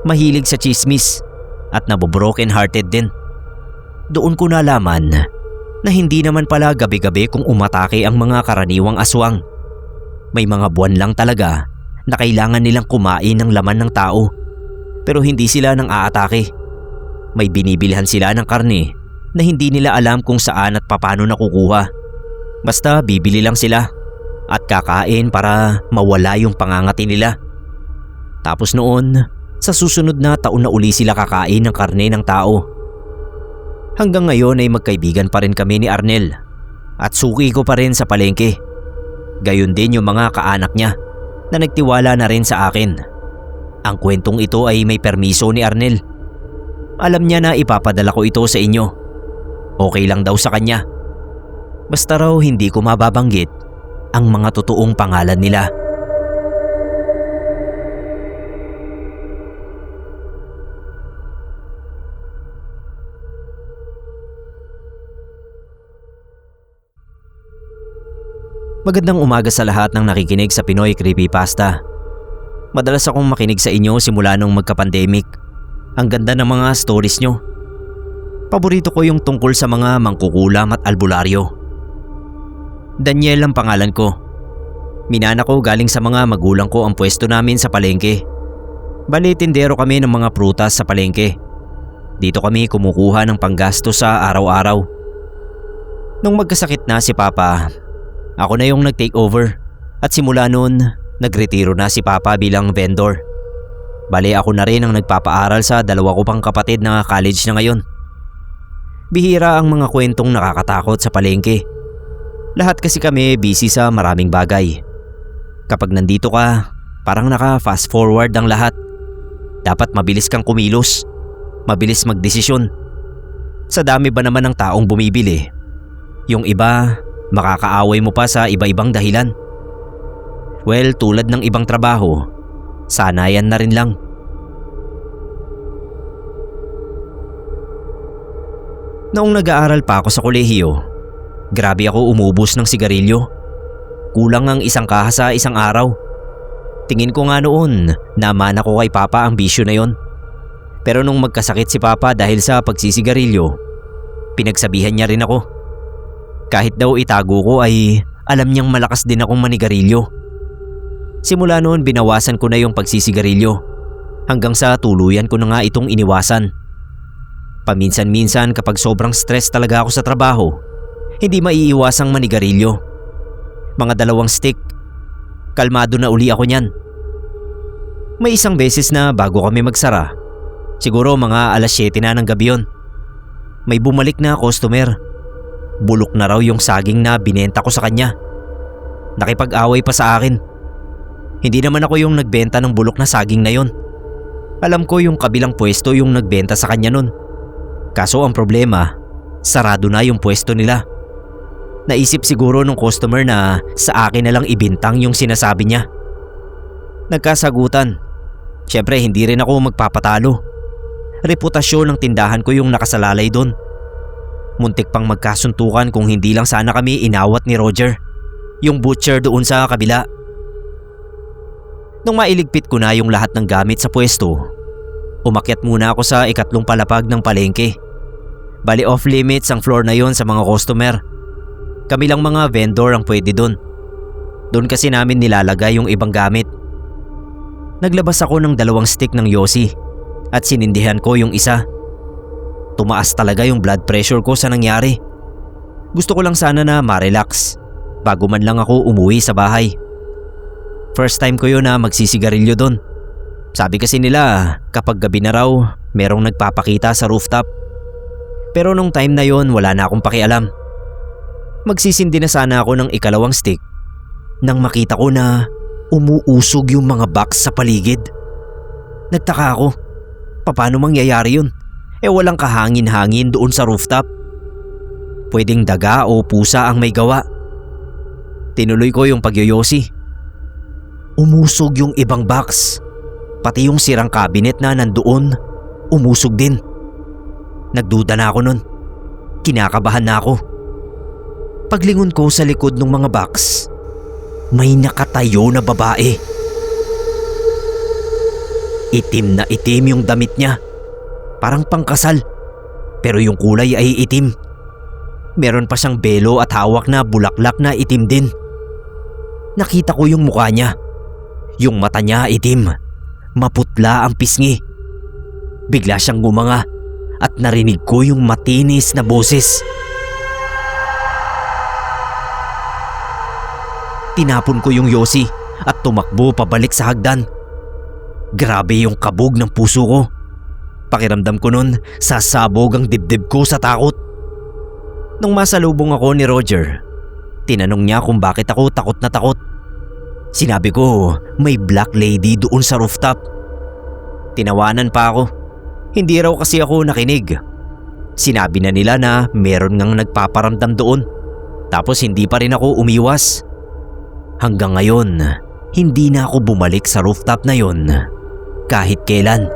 mahilig sa chismis at nabobroken hearted din. Doon ko nalaman na hindi naman pala gabi-gabi kung umatake ang mga karaniwang aswang. May mga buwan lang talaga na kailangan nilang kumain ng laman ng tao pero hindi sila nang aatake. May binibilhan sila ng karne na hindi nila alam kung saan at paano nakukuha. Basta bibili lang sila at kakain para mawala yung pangangati nila. Tapos noon, sa susunod na taon na uli sila kakain ng karne ng tao. Hanggang ngayon ay magkaibigan pa rin kami ni Arnel at suki ko pa rin sa palengke. Gayon din yung mga kaanak niya na nagtiwala na rin sa akin. Ang kwentong ito ay may permiso ni Arnel. Alam niya na ipapadala ko ito sa inyo. Okay lang daw sa kanya. Basta raw hindi ko mababanggit ang mga totoong pangalan nila. Magandang umaga sa lahat ng nakikinig sa Pinoy Creepypasta. Madalas akong makinig sa inyo simula nung magka-pandemic. Ang ganda ng mga stories nyo. Paborito ko yung tungkol sa mga mangkukulam at albularyo. Daniel ang pangalan ko. Minana ko galing sa mga magulang ko ang pwesto namin sa palengke. Bali, tindero kami ng mga prutas sa palengke. Dito kami kumukuha ng panggasto sa araw-araw. Nung magkasakit na si Papa, ako na yung nag-take over at simula noon, nagretiro na si Papa bilang vendor. Bale, ako na rin ang nagpapaaral sa dalawa ko pang kapatid na college na ngayon. Bihira ang mga kwentong nakakatakot sa palengke. Lahat kasi kami busy sa maraming bagay. Kapag nandito ka, parang naka-fast forward ang lahat. Dapat mabilis kang kumilos, mabilis magdesisyon. Sa dami ba naman ng taong bumibili? Yung iba, makakaaway mo pa sa iba-ibang dahilan. Well, tulad ng ibang trabaho, sanayan na rin lang. Noong nag-aaral pa ako sa kolehiyo, grabe ako umubos ng sigarilyo. Kulang ang isang kaha sa isang araw. Tingin ko nga noon, naman ako kay Papa ang bisyo na yon. Pero nung magkasakit si Papa dahil sa pagsisigarilyo, pinagsabihan niya rin ako. Kahit daw itago ko ay alam niyang malakas din akong manigarilyo. Simula noon binawasan ko na yung pagsisigarilyo hanggang sa tuluyan ko na nga itong iniwasan. Paminsan-minsan kapag sobrang stress talaga ako sa trabaho, hindi maiiwasang manigarilyo. Mga 2 stick, kalmado na uli ako niyan. May isang beses na bago kami magsara, siguro mga 7:00 na ng gabi yun, may bumalik na customer. Bulok na raw yung saging na binenta ko sa kanya. Nakipag-away pa sa akin. Hindi naman ako yung nagbenta ng bulok na saging na yon. Alam ko yung kabilang pwesto yung nagbenta sa kanya nun. Kaso ang problema, sarado na yung pwesto nila. Naisip siguro nung customer na sa akin na lang ibintang yung sinasabi niya. Nagkasagutan. Siyempre hindi rin ako magpapatalo. Reputasyon ng tindahan ko yung nakasalalay doon. Muntik pang magkasuntukan kung hindi lang sana kami inawat ni Roger, yung butcher doon sa kabila. Nung mailigpit ko na yung lahat ng gamit sa pwesto, umakyat muna ako sa ikatlong palapag ng palengke. Bali off limits ang floor na yon sa mga customer. Kami lang mga vendor ang pwede doon. Doon kasi namin nilalagay yung ibang gamit. Naglabas ako ng 2 stick ng Yossi at sinindihan ko yung isa. Tumaas talaga yung blood pressure ko sa nangyari. Gusto ko lang sana na ma-relax bago man lang ako umuwi sa bahay. First time ko yun na magsisigarilyo doon. Sabi kasi nila kapag gabi na raw merong nagpapakita sa rooftop. Pero nung time na yon wala na akong pakialam. Magsisindi na sana ako ng ikalawang stick nang makita ko na umuusog yung mga box sa paligid. Nagtaka ako, paano mangyayari yun? Walang kahangin-hangin doon sa rooftop. Pwedeng daga o pusa ang may gawa. Tinuloy ko yung pagyoyosi. Umusog yung ibang box. Pati yung sirang cabinet na nandoon, umusog din. Nagduda na ako nun. Kinakabahan na ako. Paglingon ko sa likod ng mga box, may nakatayo na babae. Itim na itim yung damit niya. Parang pangkasal. Pero yung kulay ay itim. Meron pa siyang belo at hawak na bulaklak na itim din. Nakita ko yung mukha niya. Yung mata niya itim. Maputla ang pisngi. Bigla siyang gumanga at narinig ko yung matinis na boses. Tinapon ko yung Yossi at tumakbo pabalik sa hagdan. Grabe yung kabog ng puso ko. Pakiramdam ko nun, sasabog ang dibdib ko sa takot. Nung masalubong ako ni Roger, tinanong niya kung bakit ako takot na takot. Sinabi ko may black lady doon sa rooftop. Tinawanan pa ako. Hindi raw kasi ako nakinig. Sinabi na nila na meron ngang nagpaparamdam doon. Tapos hindi pa rin ako umiwas. Hanggang ngayon, hindi na ako bumalik sa rooftop na yon kahit kailan.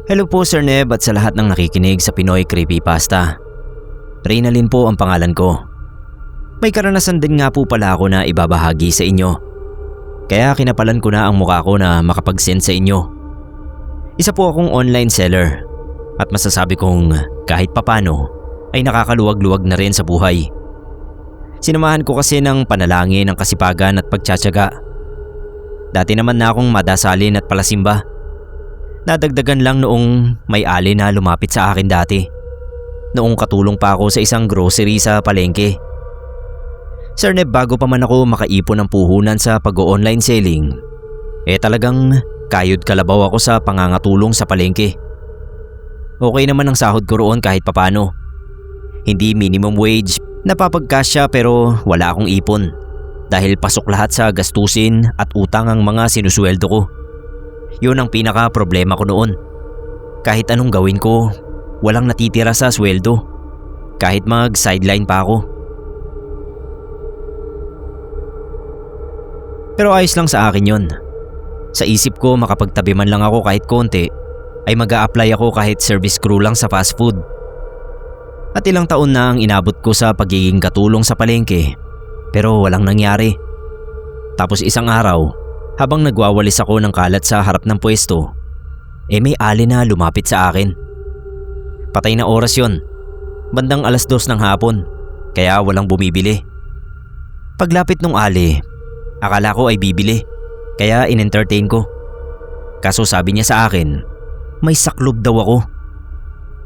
Hello po Sir Neb at sa lahat ng nakikinig sa Pinoy Creepypasta. Reynalyn po ang pangalan ko. May karanasan din nga po pala ako na ibabahagi sa inyo. Kaya kinapalan ko na ang mukha ko na makapag-send sa inyo. Isa po akong online seller at masasabi kong kahit papano ay nakakaluwag-luwag na rin sa buhay. Sinamahan ko kasi ng panalangin ang kasipagan at pagtsatsaga. Dati naman na akong madasalin at palasimba. Nadagdagan lang noong may ali na lumapit sa akin dati. Noong katulong pa ako sa isang grocery sa palengke. Sir Neb, bago pa man ako makaipon ng puhunan sa pag-o-online selling, talagang kayod kalabaw ako sa pangangatulong sa palengke. Okay naman ang sahod ko roon kahit papano. Hindi minimum wage, napapagkasya pero wala akong ipon. Dahil pasok lahat sa gastusin at utang ang mga sinusweldo ko. Yun ang pinaka problema ko noon. Kahit anong gawin ko, walang natitira sa sweldo. Kahit mag-sideline pa ako. Pero ayos lang sa akin yun. Sa isip ko makapagtabi man lang ako kahit konti, ay mag-a-apply ako kahit service crew lang sa fast food. At ilang taon na ang inabot ko sa pagiging katulong sa palengke, pero walang nangyari. Tapos isang araw, habang nagwawalis ako ng kalat sa harap ng pwesto, may ali na lumapit sa akin. Patay na oras yon, bandang 2:00 ng hapon, kaya walang bumibili. Paglapit ng ali, akala ko ay bibili, kaya in-entertain ko. Kaso sabi niya sa akin, may saklob daw ako.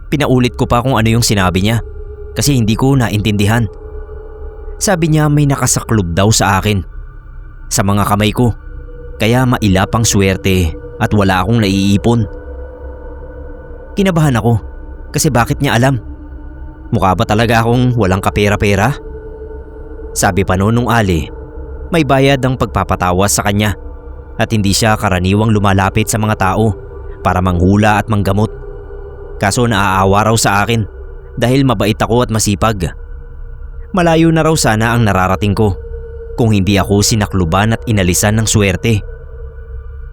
Pinaulit ko pa kung ano yung sinabi niya, kasi hindi ko naintindihan. Sabi niya may nakasaklob daw sa akin, sa mga kamay ko, kaya mailap ang swerte at wala akong naiipon. Kinabahan ako, kasi bakit niya alam? Mukha ba talaga akong walang kapera-pera? Sabi pa noon nung ali, May bayad ang pagpapatawas sa kanya at hindi siya karaniwang lumalapit sa mga tao para manghula at manggamot. Kaso naaawa raw sa akin dahil mabait ako at masipag. Malayo na raw sana ang nararating ko kung hindi ako sinakluban at inalisan ng swerte.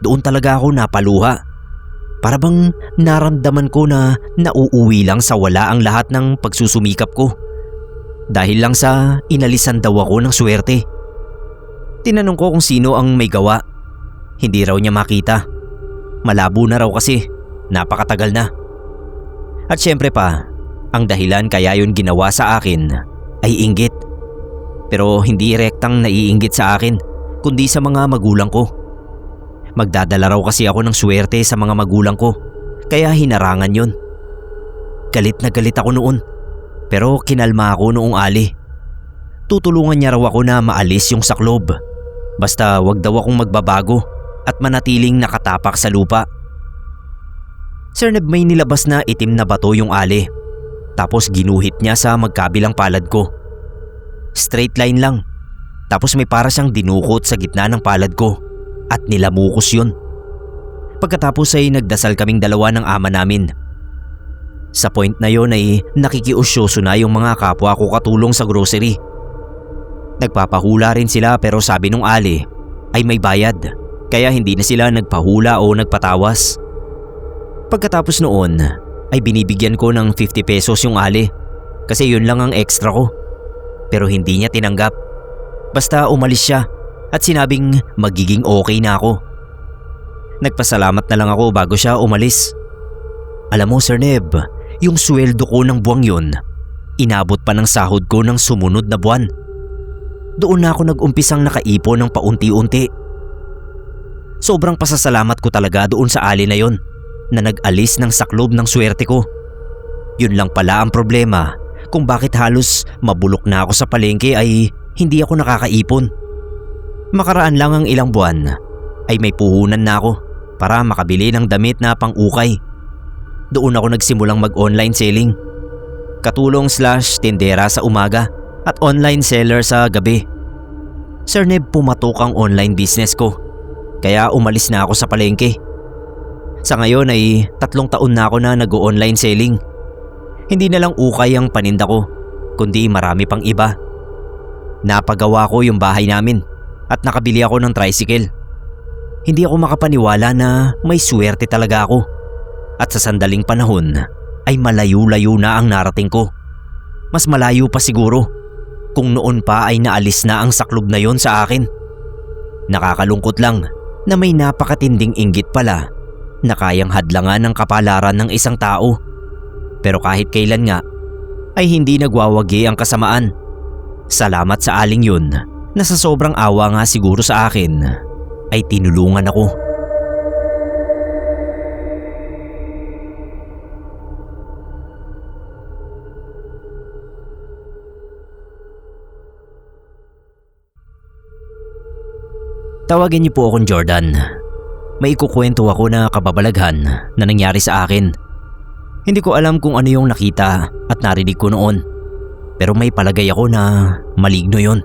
Doon talaga ako napaluha. Para bang naramdaman ko na nauuwi lang sa wala ang lahat ng pagsusumikap ko. Dahil lang sa inalisan daw ako ng swerte. Tinanong ko kung sino ang may gawa. Hindi raw niya makita. Malabo na raw kasi, napakatagal na. At syempre pa, ang dahilan kaya yun ginawa sa akin ay inggit. Pero hindi rektang naiinggit sa akin, kundi sa mga magulang ko. Magdadala raw kasi ako ng swerte sa mga magulang ko, kaya hinarangan yun. Galit na galit ako noon, pero kinalma ako noong ali. Tutulungan niya raw ako na maalis yung saklob. Basta wag daw akong magbabago at manatiling nakatapak sa lupa. Sir Neb, may nilabas na itim na bato yung ali. Tapos ginuhit niya sa magkabilang palad ko. Straight line lang. Tapos may para siyang dinukot sa gitna ng palad ko at nilamukos yun. Pagkatapos ay nagdasal kaming dalawa ng ama namin. Sa point na yon ay nakikiusyoso na yung mga kapwa ko katulong sa grocery. Nagpapahula rin sila pero sabi nung ali ay may bayad, kaya hindi na sila nagpahula o nagpatawas. Pagkatapos noon ay binibigyan ko ng 50 pesos yung ali kasi yun lang ang extra ko. Pero hindi niya tinanggap. Basta umalis siya at sinabing magiging okay na ako. Nagpasalamat na lang ako bago siya umalis. Alam mo Sir Neb, yung sweldo ko ng buwang yun, inabot pa ng sahod ko ng sumunod na buwan. Doon na ako nag-umpisang nakaipon ng paunti-unti. Sobrang pasasalamat ko talaga doon sa ali na yon na nag-alis ng saklob ng swerte ko. Yun lang pala ang problema kung bakit halos mabulok na ako sa palengke ay hindi ako nakakaipon. Makaraan lang ang ilang buwan ay may puhunan na ako para makabili ng damit na pang-ukay. Doon ako nagsimulang mag-online selling. Katulong/tindera sa umaga at online seller sa gabi. Sir Neb, pumatok ang online business ko kaya umalis na ako sa palengke. Sa ngayon ay 3 taon na ako na nag-online selling. Hindi na lang ukay ang paninda ko kundi marami pang iba. Napagawa ko yung bahay namin at nakabili ako ng tricycle. Hindi ako makapaniwala na may swerte talaga ako. At sa sandaling panahon ay malayo-layo na ang narating ko. Mas malayo pa siguro kung noon pa ay naalis na ang saklob na yon sa akin. Nakakalungkot lang na may napakatinding inggit pala na kayang hadlangan ng kapalaran ng isang tao. Pero kahit kailan nga ay hindi nagwawagi ang kasamaan. Salamat sa aling yun na sa sobrang awa nga siguro sa akin ay tinulungan ako. Tawagin niyo po akong Jordan. May ikukwento ako na kababalaghan na nangyari sa akin. Hindi ko alam kung ano yung nakita at narinig ko noon. Pero may palagay ako na maligno yon.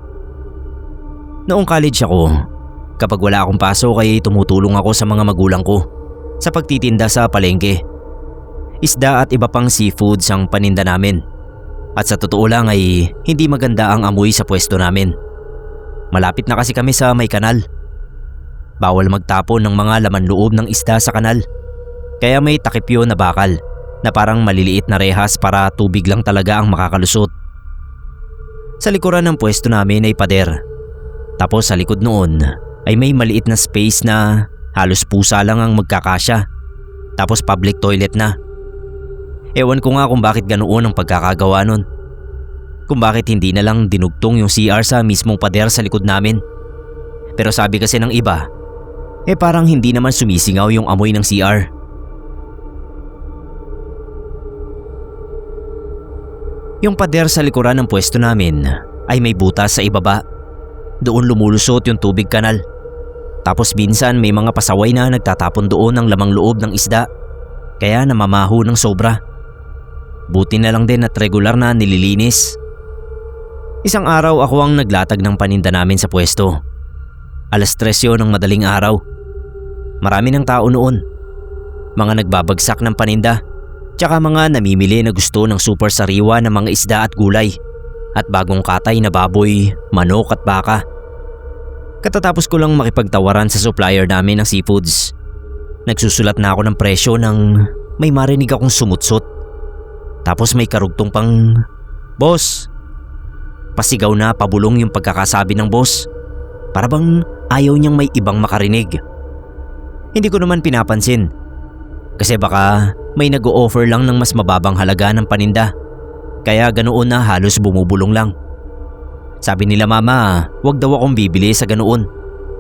Noong college ako, kapag wala akong pasok ay tumutulong ako sa mga magulang ko sa pagtitinda sa palengke. Isda at iba pang seafoods ang paninda namin. At sa totoo lang ay hindi maganda ang amoy sa pwesto namin. Malapit na kasi kami sa may kanal. Bawal magtapon ng mga laman loob ng isda sa kanal. Kaya may takip yun na bakal na parang maliliit na rehas para tubig lang talaga ang makakalusot. Sa likuran ng pwesto namin ay pader. Tapos sa likod noon ay may maliit na space na halos pusa lang ang magkakasya. Tapos public toilet na. Ewan ko nga kung bakit ganoon ang pagkakagawa nun. Kung bakit hindi na lang dinugtong yung CR sa mismong pader sa likod namin. Pero sabi kasi ng iba, parang hindi naman sumisingaw yung amoy ng CR. Yung pader sa likuran ng pwesto namin ay may butas sa ibaba. Doon lumulusot yung tubig kanal. Tapos minsan may mga pasaway na nagtatapon doon ng lamang loob ng isda. Kaya namamaho ng sobra. Buti na lang din at regular na nililinis. Isang araw ako ang naglatag ng paninda namin sa pwesto. 3:00 yun ng madaling araw. Marami ng tao noon. Mga nagbabagsak ng paninda, tsaka mga namimili na gusto ng super sariwa ng mga isda at gulay, at bagong katay na baboy, manok at baka. Katatapos ko lang makipagtawaran sa supplier namin ng seafoods. Nagsusulat na ako ng presyo nang may marinig akong sumutsot. Tapos may karugtong pang, "Boss!" Pasigaw na pabulong yung pagkakasabi ng boss. Para bang ayaw niyang may ibang makarinig. Hindi ko naman pinapansin. Kasi baka may nag-o-offer lang ng mas mababang halaga ng paninda. Kaya ganoon na halos bumubulong lang. Sabi nila mama, wag daw akong bibili sa ganoon.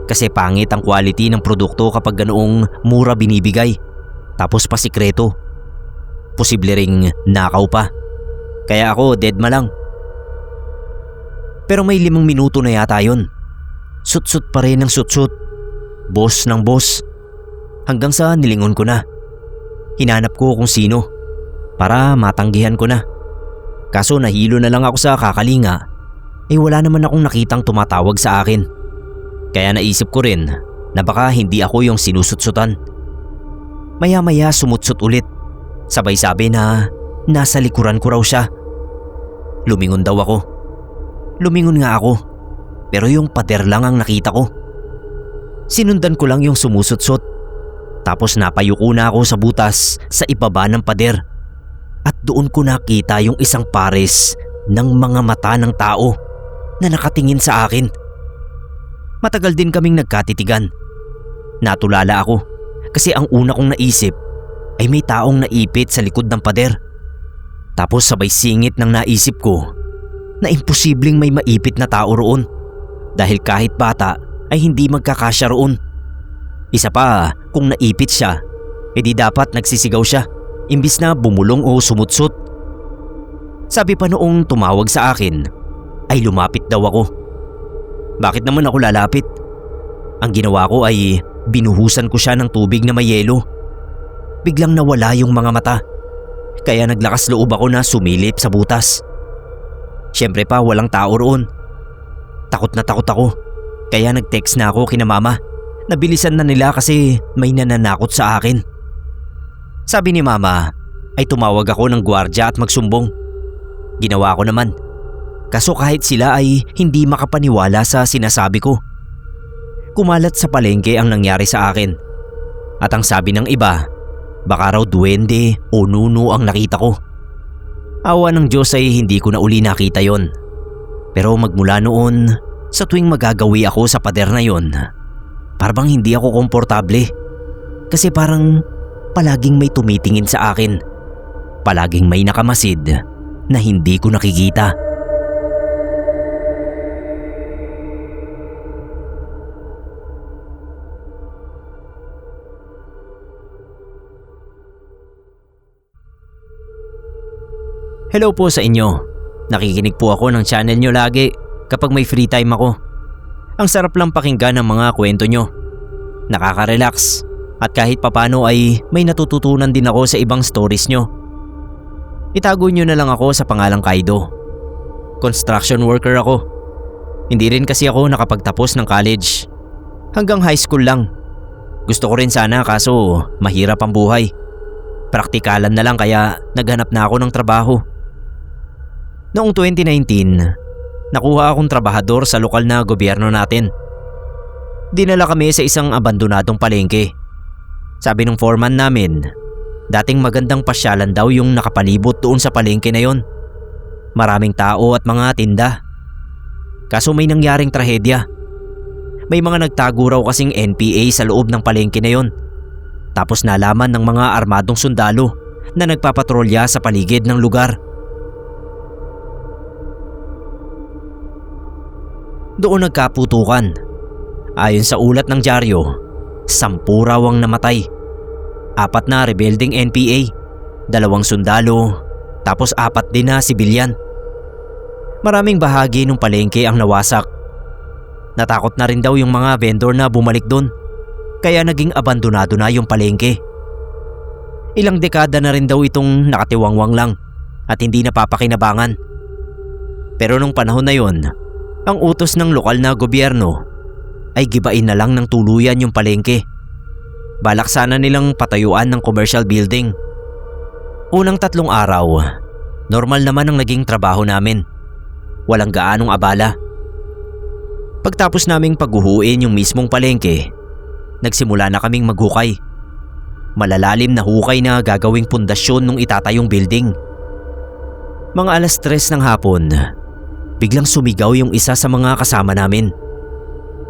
Kasi pangit ang quality ng produkto kapag ganoong mura binibigay. Tapos pa sikreto. Posible ring nakaw pa. Kaya ako deadma lang. Pero may 5 minuto na yata yun. Sutsut pa rin ang sutsut. Boss ng boss. Hanggang sa nilingon ko na. Hinanap ko kung sino para matanggihan ko na. Kaso nahilo na lang ako sa kakalinga. Wala naman akong nakitang tumatawag sa akin. Kaya naisip ko rin na baka hindi ako yung sinusutsutan. Maya-maya sumutsut ulit. Sabay sabi na nasa likuran ko raw siya. Lumingon daw ako. Lumingon nga ako. Pero yung pader lang ang nakita ko. Sinundan ko lang yung sumusutsot. Tapos napayuko na ako sa butas sa ibaba ng pader. At doon ko nakita yung isang pares ng mga mata ng tao na nakatingin sa akin. Matagal din kaming nagkatitigan. Natulala ako kasi ang una kong naisip ay may taong naipit sa likod ng pader. Tapos sabay singit ng naisip ko na imposibleng may maipit na tao roon dahil kahit bata ay hindi magkakasya roon. Isa pa, kung naipit siya, edi dapat nagsisigaw siya imbis na bumulong o sumutsot. Sabi pa noong tumawag sa akin ay lumapit daw ako. Bakit naman ako lalapit? Ang ginawa ko ay binuhusan ko siya ng tubig na may yelo. Biglang nawala yung mga mata. Kaya naglakas loob ako na sumilip sa butas. Siyempre pa walang tao roon. Takot na takot ako. Kaya nag-text na ako kina mama. Nabilisan na nila kasi may nananakot sa akin. Sabi ni mama ay tumawag ako ng gwardya at magsumbong. Ginawa ko naman. Kaso kahit sila ay hindi makapaniwala sa sinasabi ko. Kumalat sa palengke ang nangyari sa akin. At ang sabi ng iba, baka raw duwende o nuno ang nakita ko. Awa ng Diyos ay hindi ko na uli nakita yon. Pero magmula noon, sa tuwing magagawi ako sa pader na yon, parang hindi ako komportable. Kasi parang palaging may tumitingin sa akin. Palaging may nakamasid na hindi ko nakikita. Hello po sa inyo. Nakikinig po ako ng channel nyo lagi kapag may free time ako. Ang sarap lang pakinggan ng mga kwento nyo. Nakaka-relax at kahit papano ay may natututunan din ako sa ibang stories nyo. Itago nyo na lang ako sa pangalang Kaido. Construction worker ako. Hindi rin kasi ako nakapagtapos ng college. Hanggang high school lang. Gusto ko rin sana kaso mahirap ang buhay. Praktikalan na lang kaya naghanap na ako ng trabaho. Noong 2019, nakuha akong trabahador sa lokal na gobyerno natin. Dinala kami sa isang abandonadong palengke. Sabi ng foreman namin, dating magandang pasyalan daw yung nakapalibot doon sa palengke na yon. Maraming tao at mga tinda. Kaso may nangyaring trahedya. May mga nagtago raw kasing NPA sa loob ng palengke na yon. Tapos nalaman ng mga armadong sundalo na nagpapatrolya sa paligid ng lugar. Doon nagkaputukan. Ayon sa ulat ng dyaryo, 10 raw ang namatay. 4 na rebelding NPA, 2 sundalo, tapos 4 din na sibilyan. Maraming bahagi ng palengke ang nawasak. Natakot na rin daw yung mga vendor na bumalik doon, kaya naging abandonado na yung palengke. Ilang dekada na rin daw itong nakatiwangwang lang at hindi ay gibain na lang ng tuluyan yung palengke. Balak sana nilang patayuan ng commercial building. Unang 3 araw, normal naman ang naging trabaho namin. Walang gaanong abala. Pagtapos naming paghuhuin yung mismong palengke, nagsimula na kaming maghukay. Malalalim na hukay na gagawing pundasyon nung itatayong building. Mga 3:00 ng hapon, biglang sumigaw yung isa sa mga kasama namin.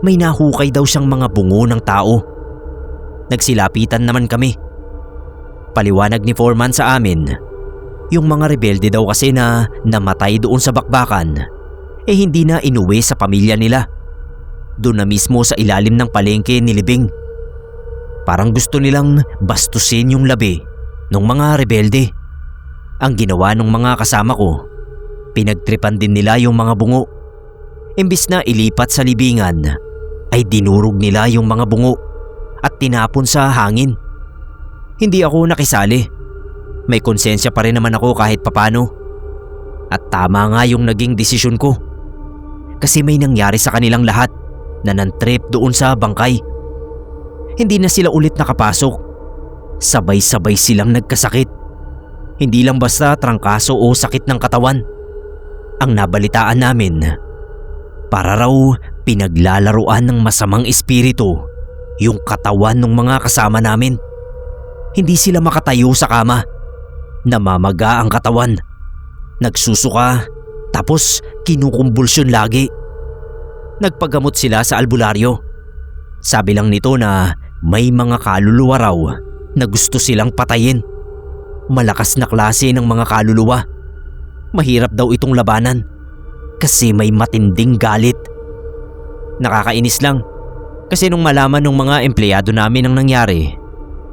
May nahukay daw siyang mga bungo ng tao. Nagsilapitan naman kami. Paliwanag ni foreman sa amin, yung mga rebelde daw kasi na namatay doon sa bakbakan, hindi na inuwi sa pamilya nila. Doon na mismo sa ilalim ng palengke nilibing. Parang gusto nilang bastusin yung labi ng mga rebelde. Ang ginawa ng mga kasama ko, pinagtripan din nila yung mga bungo. Imbis na ilipat sa libingan, ay dinurog nila yung mga bungo at tinapon sa hangin. Hindi ako nakisali. May konsensya pa rin naman ako kahit papano. At tama nga yung naging desisyon ko. Kasi may nangyari sa kanilang lahat na nantrip doon sa bangkay. Hindi na sila ulit nakapasok. Sabay-sabay silang nagkasakit. Hindi lang basta trangkaso o sakit ng katawan. Ang nabalitaan namin, para raw pinaglalaruan ng masamang espiritu yung katawan ng mga kasama namin. Hindi sila makatayo sa kama. Namamaga ang katawan. Nagsusuka, tapos kinukumbulsyon lagi. Nagpagamot sila sa albularyo. Sabi lang nito na may mga kaluluwa raw na gusto silang patayin. Malakas na klase ng mga kaluluwa. Mahirap daw itong labanan kasi may matinding galit. Nakakainis lang kasi nung malaman ng mga empleyado namin ang nangyari,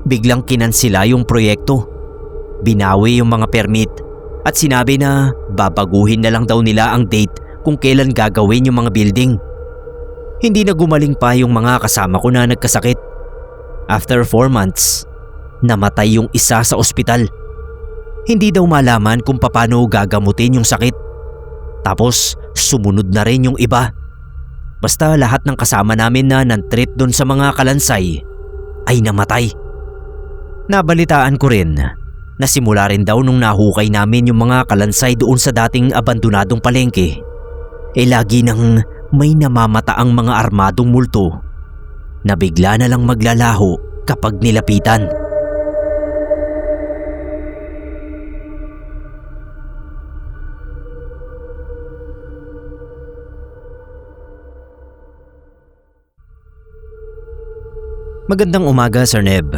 biglang kinansila yung proyekto. Binawi yung mga permit at sinabi na babaguhin na lang daw nila ang date kung kailan gagawin yung mga building. Hindi na gumaling pa yung mga kasama ko na nagkasakit. After 4 months, namatay yung isa sa ospital. Hindi daw malaman kung paano gagamutin yung sakit. Tapos sumunod na rin yung iba. Basta lahat ng kasama namin na nantrip doon sa mga kalansay ay namatay. Nabalitaan ko rin na simula rin daw nung nahukay namin yung mga kalansay doon sa dating abandonadong palengke, lagi nang may namamataang mga armadong multo na bigla na lang maglalaho kapag nilapitan. Magandang umaga, Sir Neb.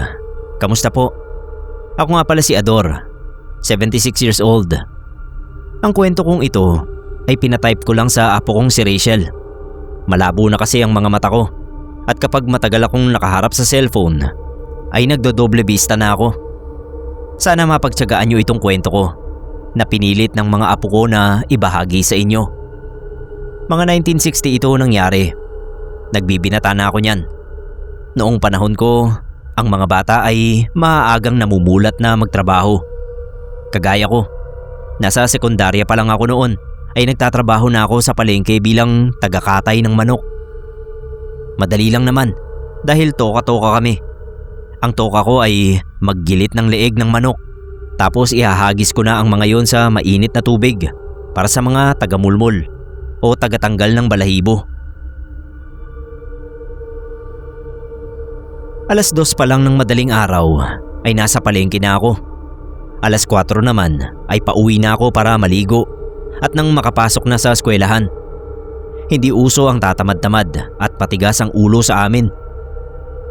Kamusta po? Ako nga pala si Ador, 76 years old. Ang kwento kong ito ay pinatype ko lang sa apo kong si Rachel. Malabo na kasi ang mga mata ko at kapag matagal akong nakaharap sa cellphone ay nagdodoble vista na ako. Sana mapagtiyagaan nyo itong kwento ko na pinilit ng mga apo ko na ibahagi sa inyo. Mga 1960 ito nangyari. Nagbibinata na ako niyan. Noong panahon ko, ang mga bata ay maaagang namumulat na magtrabaho. Kagaya ko, nasa sekundarya pa lang ako noon ay nagtatrabaho na ako sa palengke bilang tagakatay ng manok. Madali lang naman dahil toka-toka kami. Ang toka ko ay maggilit ng leeg ng manok tapos ihahagis ko na ang mga yon sa mainit na tubig para sa mga tagamulmol o tagatanggal ng balahibo. 2:00 pa lang ng madaling araw ay nasa palengke na ako. 4:00 naman ay pauwi na ako para maligo at nang makapasok na sa eskwelahan. Hindi uso ang tatamad-tamad at patigas ang ulo sa amin.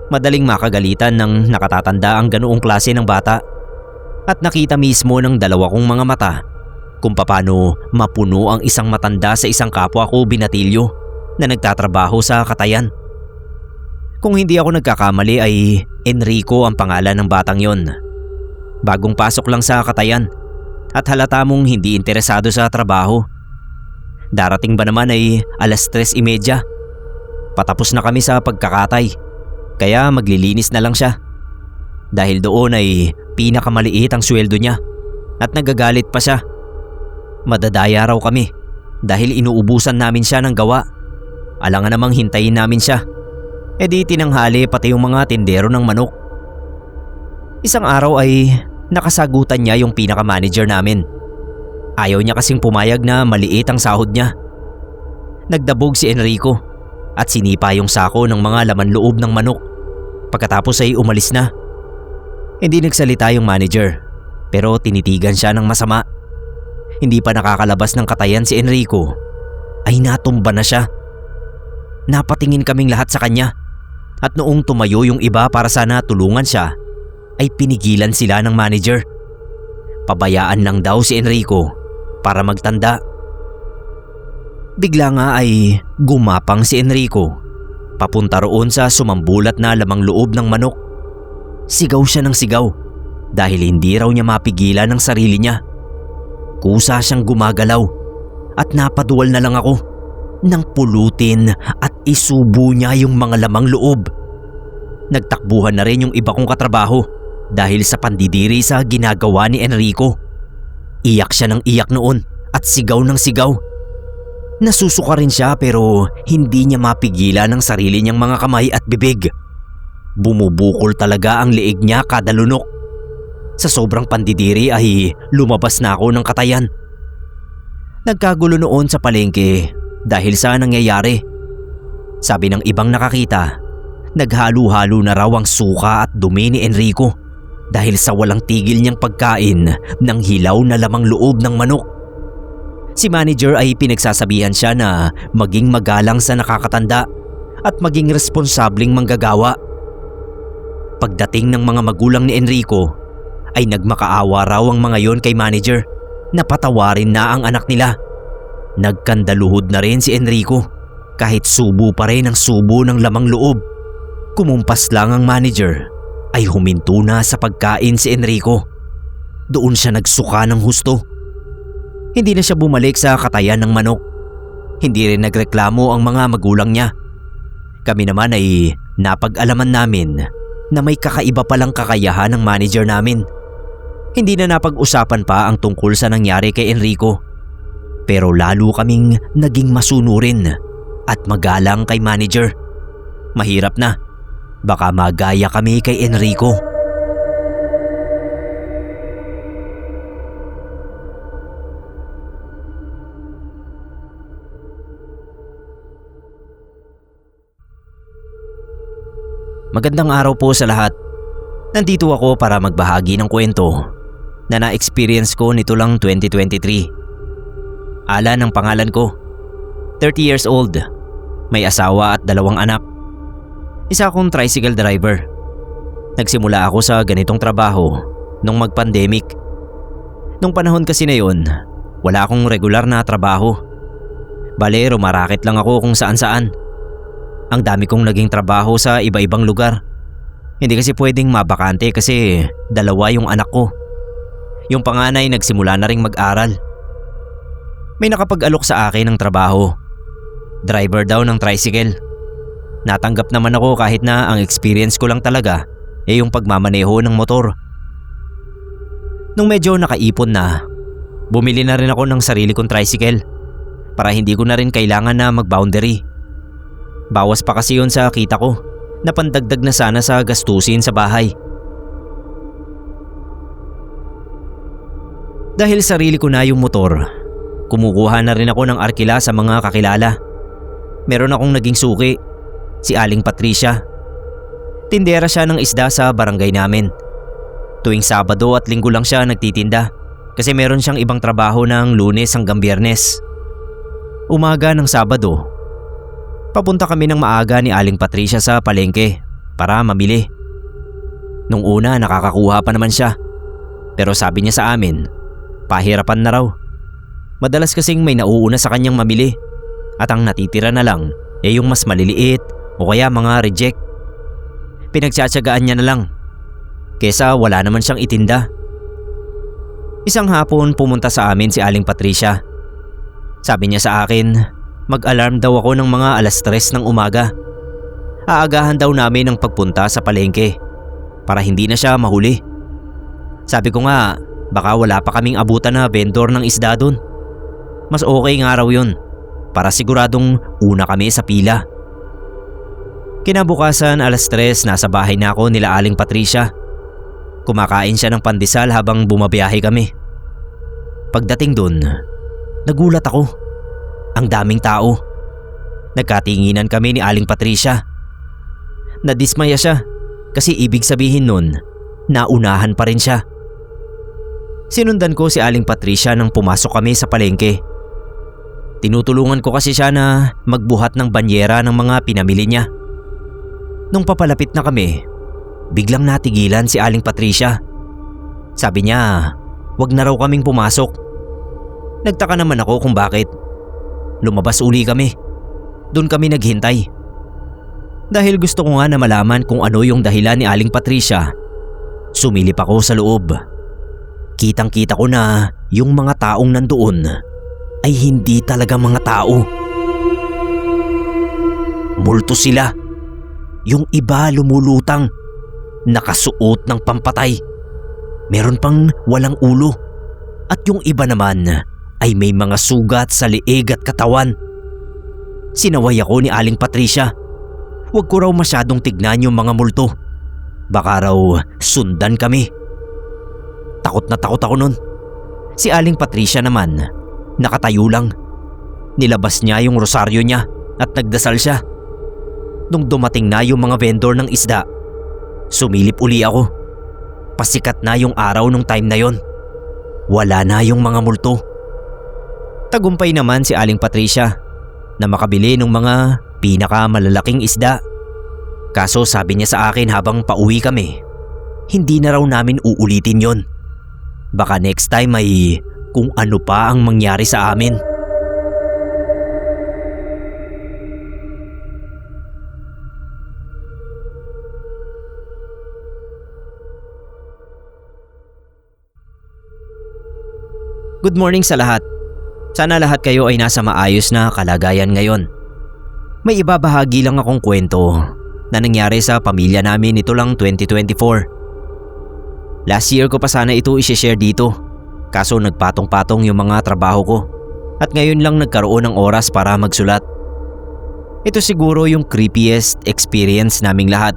Madaling makagalitan ng nakatatanda ang ganoong klase ng bata at nakita mismo ng dalawa kong mga mata kung paano mapuno ang isang matanda sa isang kapwa ko binatilyo na nagtatrabaho sa katayan. Kung hindi ako nagkakamali ay Enrico ang pangalan ng batang yon. Bagong pasok lang sa katayan at halata mong hindi interesado sa trabaho. Darating ba naman ay 3:30. Patapos na kami sa pagkakatay kaya maglilinis na lang siya. Dahil doon ay pinakamaliit ang sweldo niya at nagagalit pa siya. Madadaya raw kami dahil inuubusan namin siya ng gawa. Alangan namang hintayin namin siya E di tinanghali pati yung mga tindero ng manok. Isang araw ay nakasagutan niya yung pinaka-manager namin. Ayaw niya kasing pumayag na maliit ang sahod niya. Nagdabog si Enrico at sinipa yung sako ng mga laman loob ng manok. Pagkatapos ay umalis na. Hindi nagsalita yung manager pero tinitigan siya ng masama. Hindi pa nakakalabas ng katayan si Enrico ay natumba na siya. Napatingin kaming lahat sa kanya at noong tumayo yung iba para sana tulungan siya ay pinigilan sila ng manager. Pabayaan lang daw si Enrico para magtanda. Bigla nga ay gumapang si Enrico papunta roon sa sumambulat na lamang loob ng manok. Sigaw siya ng sigaw dahil hindi raw niya mapigilan ang sarili niya. Kusa siyang gumagalaw at napaduwal na lang ako nang pulutin at isubo niya yung mga lamang loob. Nagtakbuhan na rin yung iba kong katrabaho dahil sa pandidiri sa ginagawa ni Enrico. Iyak siya ng iyak noon at sigaw ng sigaw. Nasusuka rin siya pero hindi niya mapigilan ang sarili niyang mga kamay at bibig. Bumubukol talaga ang leeg niya kada lunok. Sa sobrang pandidiri ay lumabas na ako ng katayan. Nagkagulo noon sa palengke dahil sa nangyayari. Sabi ng ibang nakakita, naghalo-halo na raw ang suka at dumi ni Enrico dahil sa walang tigil niyang pagkain ng hilaw na lamang loob ng manok. Si manager ay pinagsasabihan siya na maging magalang sa nakakatanda at maging responsabling manggagawa. Pagdating ng mga magulang ni Enrico ay nagmakaawa raw ang mga yon kay manager na patawarin na ang anak nila. Nagkandaluhod na rin si Enrico kahit subo pa rin ang subo ng lamang loob. Kumumpas lang ang manager ay huminto na sa pagkain si Enrico. Doon siya nagsuka ng husto. Hindi na siya bumalik sa katayan ng manok. Hindi rin nagreklamo ang mga magulang niya. Kami naman ay napag-alaman namin na may kakaiba palang kakayahan ng manager namin. Hindi na napag-usapan pa ang tungkol sa nangyari kay Enrico. Pero lalo kaming naging masunurin at magalang kay manager. Mahirap na. Baka magaya kami kay Enrico. Magandang araw po sa lahat. Nandito ako para magbahagi ng kwento na na-experience ko nito lang 2023. Alan ang pangalan ko. 30 years old. May asawa at 2 anak. Isa akong tricycle driver. Nagsimula ako sa ganitong trabaho nung mag-pandemic. Nung panahon kasi na yun, wala akong regular na trabaho. Bale, rumarakit lang ako kung saan-saan. Ang dami kong naging trabaho sa iba-ibang lugar. Hindi kasi pwedeng mabakante kasi 2 yung anak ko. Yung panganay nagsimula na ring mag-aral. May nakapag-alok sa akin ng trabaho. Driver daw ng tricycle. Natanggap naman ako kahit na ang experience ko lang talaga yung pagmamaneho ng motor. Nung medyo nakaipon na, bumili na rin ako ng sarili kong tricycle para hindi ko na rin kailangan na mag-boundary. Bawas pa kasi yun sa kita ko na pandagdag na sana sa gastusin sa bahay. Dahil sarili ko na yung motor, kumukuha na rin ako ng arkila sa mga kakilala. Meron akong naging suki, si Aling Patricia. Tindera siya ng isda sa barangay namin. Tuwing Sabado at Linggo lang siya nagtitinda kasi meron siyang ibang trabaho ng Lunes hanggang Biyernes. Umaga ng Sabado, papunta kami ng maaga ni Aling Patricia sa palengke para mamili. Nung una nakakakuha pa naman siya, pero sabi niya sa amin, pahirapan na raw. Madalas kasing may nauuna sa kanyang mamili at ang natitira na lang yung mas maliliit o kaya mga reject. Pinagtsatsagaan niya na lang kesa wala naman siyang itinda. Isang hapon pumunta sa amin si Aling Patricia. Sabi niya sa akin, mag-alarm daw ako ng mga 3:00 ng umaga. Aagahan daw namin ang pagpunta sa palengke para hindi na siya mahuli. Sabi ko nga, baka wala pa kaming abutan na vendor ng isda dun. Mas okay nga raw yun para siguradong una kami sa pila. Kinabukasan 3:00 nasa bahay na ako nila Aling Patricia. Kumakain siya ng pandesal habang bumabiyahe kami. Pagdating dun, nagulat ako. Ang daming tao. Nagkatinginan kami ni Aling Patricia. Nadismaya siya kasi ibig sabihin nun, naunahan pa rin siya. Sinundan ko si Aling Patricia nang pumasok kami sa palengke. Tinutulungan ko kasi siya na magbuhat ng banyera ng mga pinamili niya. Nung papalapit na kami, biglang natigilan si Aling Patricia. Sabi niya, wag na raw kaming pumasok. Nagtaka naman ako kung bakit. Lumabas uli kami. Doon kami naghintay. Dahil gusto ko nga na malaman kung ano yung dahilan ni Aling Patricia, sumilip ako sa loob. Kitang-kita ko na yung mga taong nandoon ay hindi talaga mga tao. Multo sila. Yung iba lumulutang, nakasuot ng pampatay. Meron pang walang ulo. At yung iba naman ay may mga sugat sa leeg at katawan. Sinaway ako ni Aling Patricia. Huwag ko raw masyadong tignan yung mga multo. Baka raw sundan kami. Takot na takot ako nun. Si Aling Patricia naman, nakatayo lang. Nilabas niya yung rosaryo niya at nagdasal siya. Nung dumating na yung mga vendor ng isda, sumilip uli ako. Pasikat na yung araw nung time na yon. Wala na yung mga multo. Tagumpay naman si Aling Patricia na makabili ng mga pinakamalalaking isda. Kaso sabi niya sa akin habang pauwi kami, hindi na raw namin uulitin yon. Baka next time ay kung ano pa ang mangyari sa amin. Good morning sa lahat. Sana lahat kayo ay nasa maayos na kalagayan ngayon. May ibabahagi lang akong kwento na nangyari sa pamilya namin nito lang 2024. Last year ko pa sana ito i-share dito, kaso nagpatong-patong yung mga trabaho ko at ngayon lang nagkaroon ng oras para magsulat. Ito siguro yung creepiest experience naming lahat.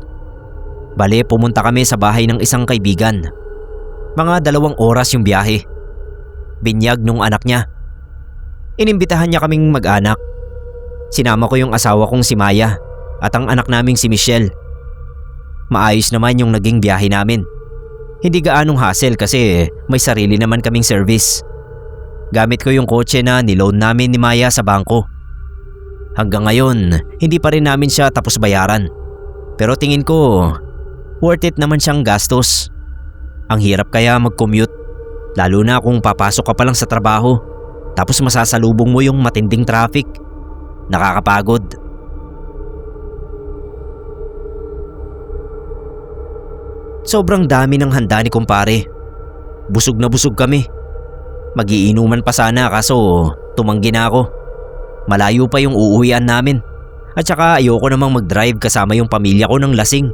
Bale, pumunta kami sa bahay ng isang kaibigan. Mga 2 oras yung biyahe. Binyag nung anak niya. Inimbitahan niya kaming mag-anak. Sinama ko yung asawa kong si Maya at ang anak naming si Michelle. Maayos naman yung naging biyahe namin. Hindi gaanong hassle kasi may sarili naman kaming service. Gamit ko yung kotse na niloan namin ni Maya sa bangko. Hanggang ngayon, hindi pa rin namin siya tapos bayaran. Pero tingin ko, worth it naman siyang gastos. Ang hirap kaya mag-commute. Lalo na kung papasok ka pa lang sa trabaho tapos masasalubong mo yung matinding traffic. Nakakapagod. Sobrang dami ng handa ni kumpare. Busog na busog kami. Magiinuman pa sana kaso tumanggi na ako. Malayo pa yung uuwian namin. At saka ayoko namang mag-drive kasama yung pamilya ko ng lasing.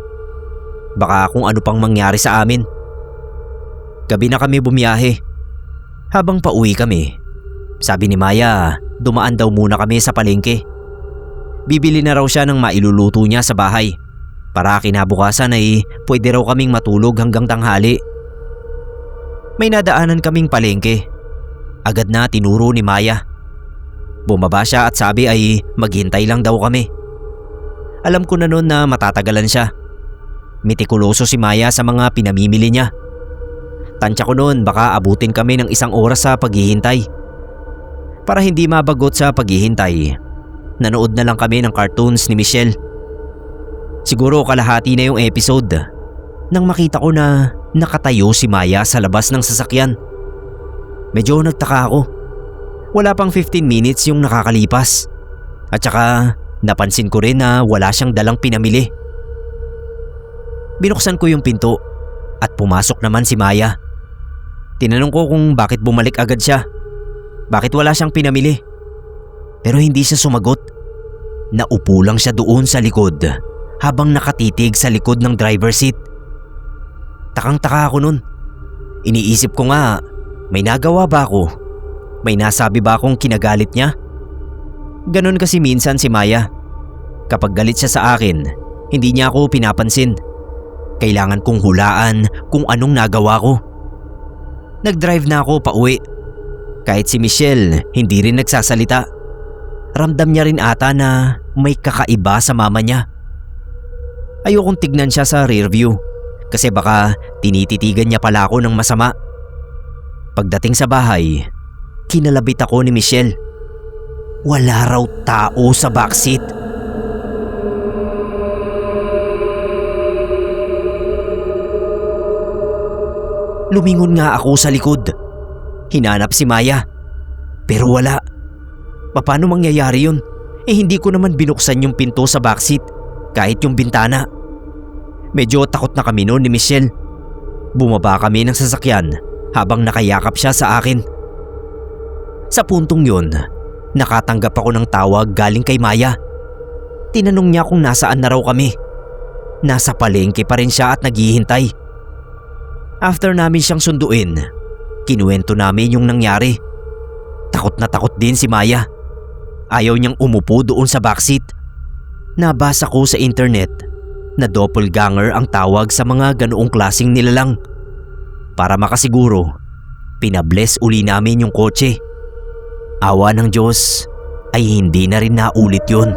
Baka kung ano pang mangyari sa amin. Gabi na kami bumiyahe. Habang pauwi kami, sabi ni Maya, dumaan daw muna kami sa palengke. Bibili na raw siya ng mailuluto niya sa bahay para kinabukasan ay pwede raw kaming matulog hanggang tanghali. May nadaanan kaming palengke. Agad na tinuro ni Maya. Bumaba siya at sabi ay maghintay lang daw kami. Alam ko na noon na matatagalan siya. Mitikuloso si Maya sa mga pinamimili niya. Tansya ko noon baka abutin kami ng 1 oras sa paghihintay. Para hindi mabagot sa paghihintay, nanood na lang kami ng cartoons ni Michelle. Siguro kalahati na yung episode nang makita ko na nakatayo si Maya sa labas ng sasakyan. Medyo nagtaka ako. Wala pang 15 minutes yung nakakalipas. At saka napansin ko rin na wala siyang dalang pinamili. Binuksan ko yung pinto at pumasok naman si Maya. Tinanong ko kung bakit bumalik agad siya. Bakit wala siyang pinamili? Pero hindi siya sumagot. Naupo lang siya doon sa likod habang nakatitig sa likod ng driver seat. Takang-taka ako nun. Iniisip ko nga, may nagawa ba ako? May nasabi ba akong kinagalit niya? Ganon kasi minsan si Maya. Kapag galit siya sa akin, Hindi niya ako pinapansin. Kailangan kong hulaan kung anong nagawa ko. Nag-drive na ako pauwi. Kahit si Michelle hindi rin nagsasalita. Ramdam niya rin ata na may kakaiba sa mama niya. Ayokong tignan siya sa rearview kasi baka tinititigan niya pala ako ng masama. Pagdating sa bahay, kinalabit ako ni Michelle. Wala raw tao sa backseat. Lumingon nga ako sa likod. Hinanap si Maya. Pero wala. Paano mangyayari yun? Hindi ko naman binuksan yung pinto sa backseat, kahit yung bintana. Medyo takot na kami noon ni Michelle. Bumaba kami ng sasakyan habang nakayakap siya sa akin. Sa puntong yun, nakatanggap ako ng tawag galing kay Maya. Tinanong niya kung nasaan na raw kami. Nasa palengke pa rin siya at naghihintay. After namin siyang sunduin, kinuwento namin yung nangyari. Takot na takot din si Maya. Ayaw niyang umupo doon sa backseat. Nabasa ko sa internet na doppelganger ang tawag sa mga ganoong klaseng nilalang. Para makasiguro, pinabless uli namin yung kotse. Awa ng Diyos ay hindi na rin naulit yun.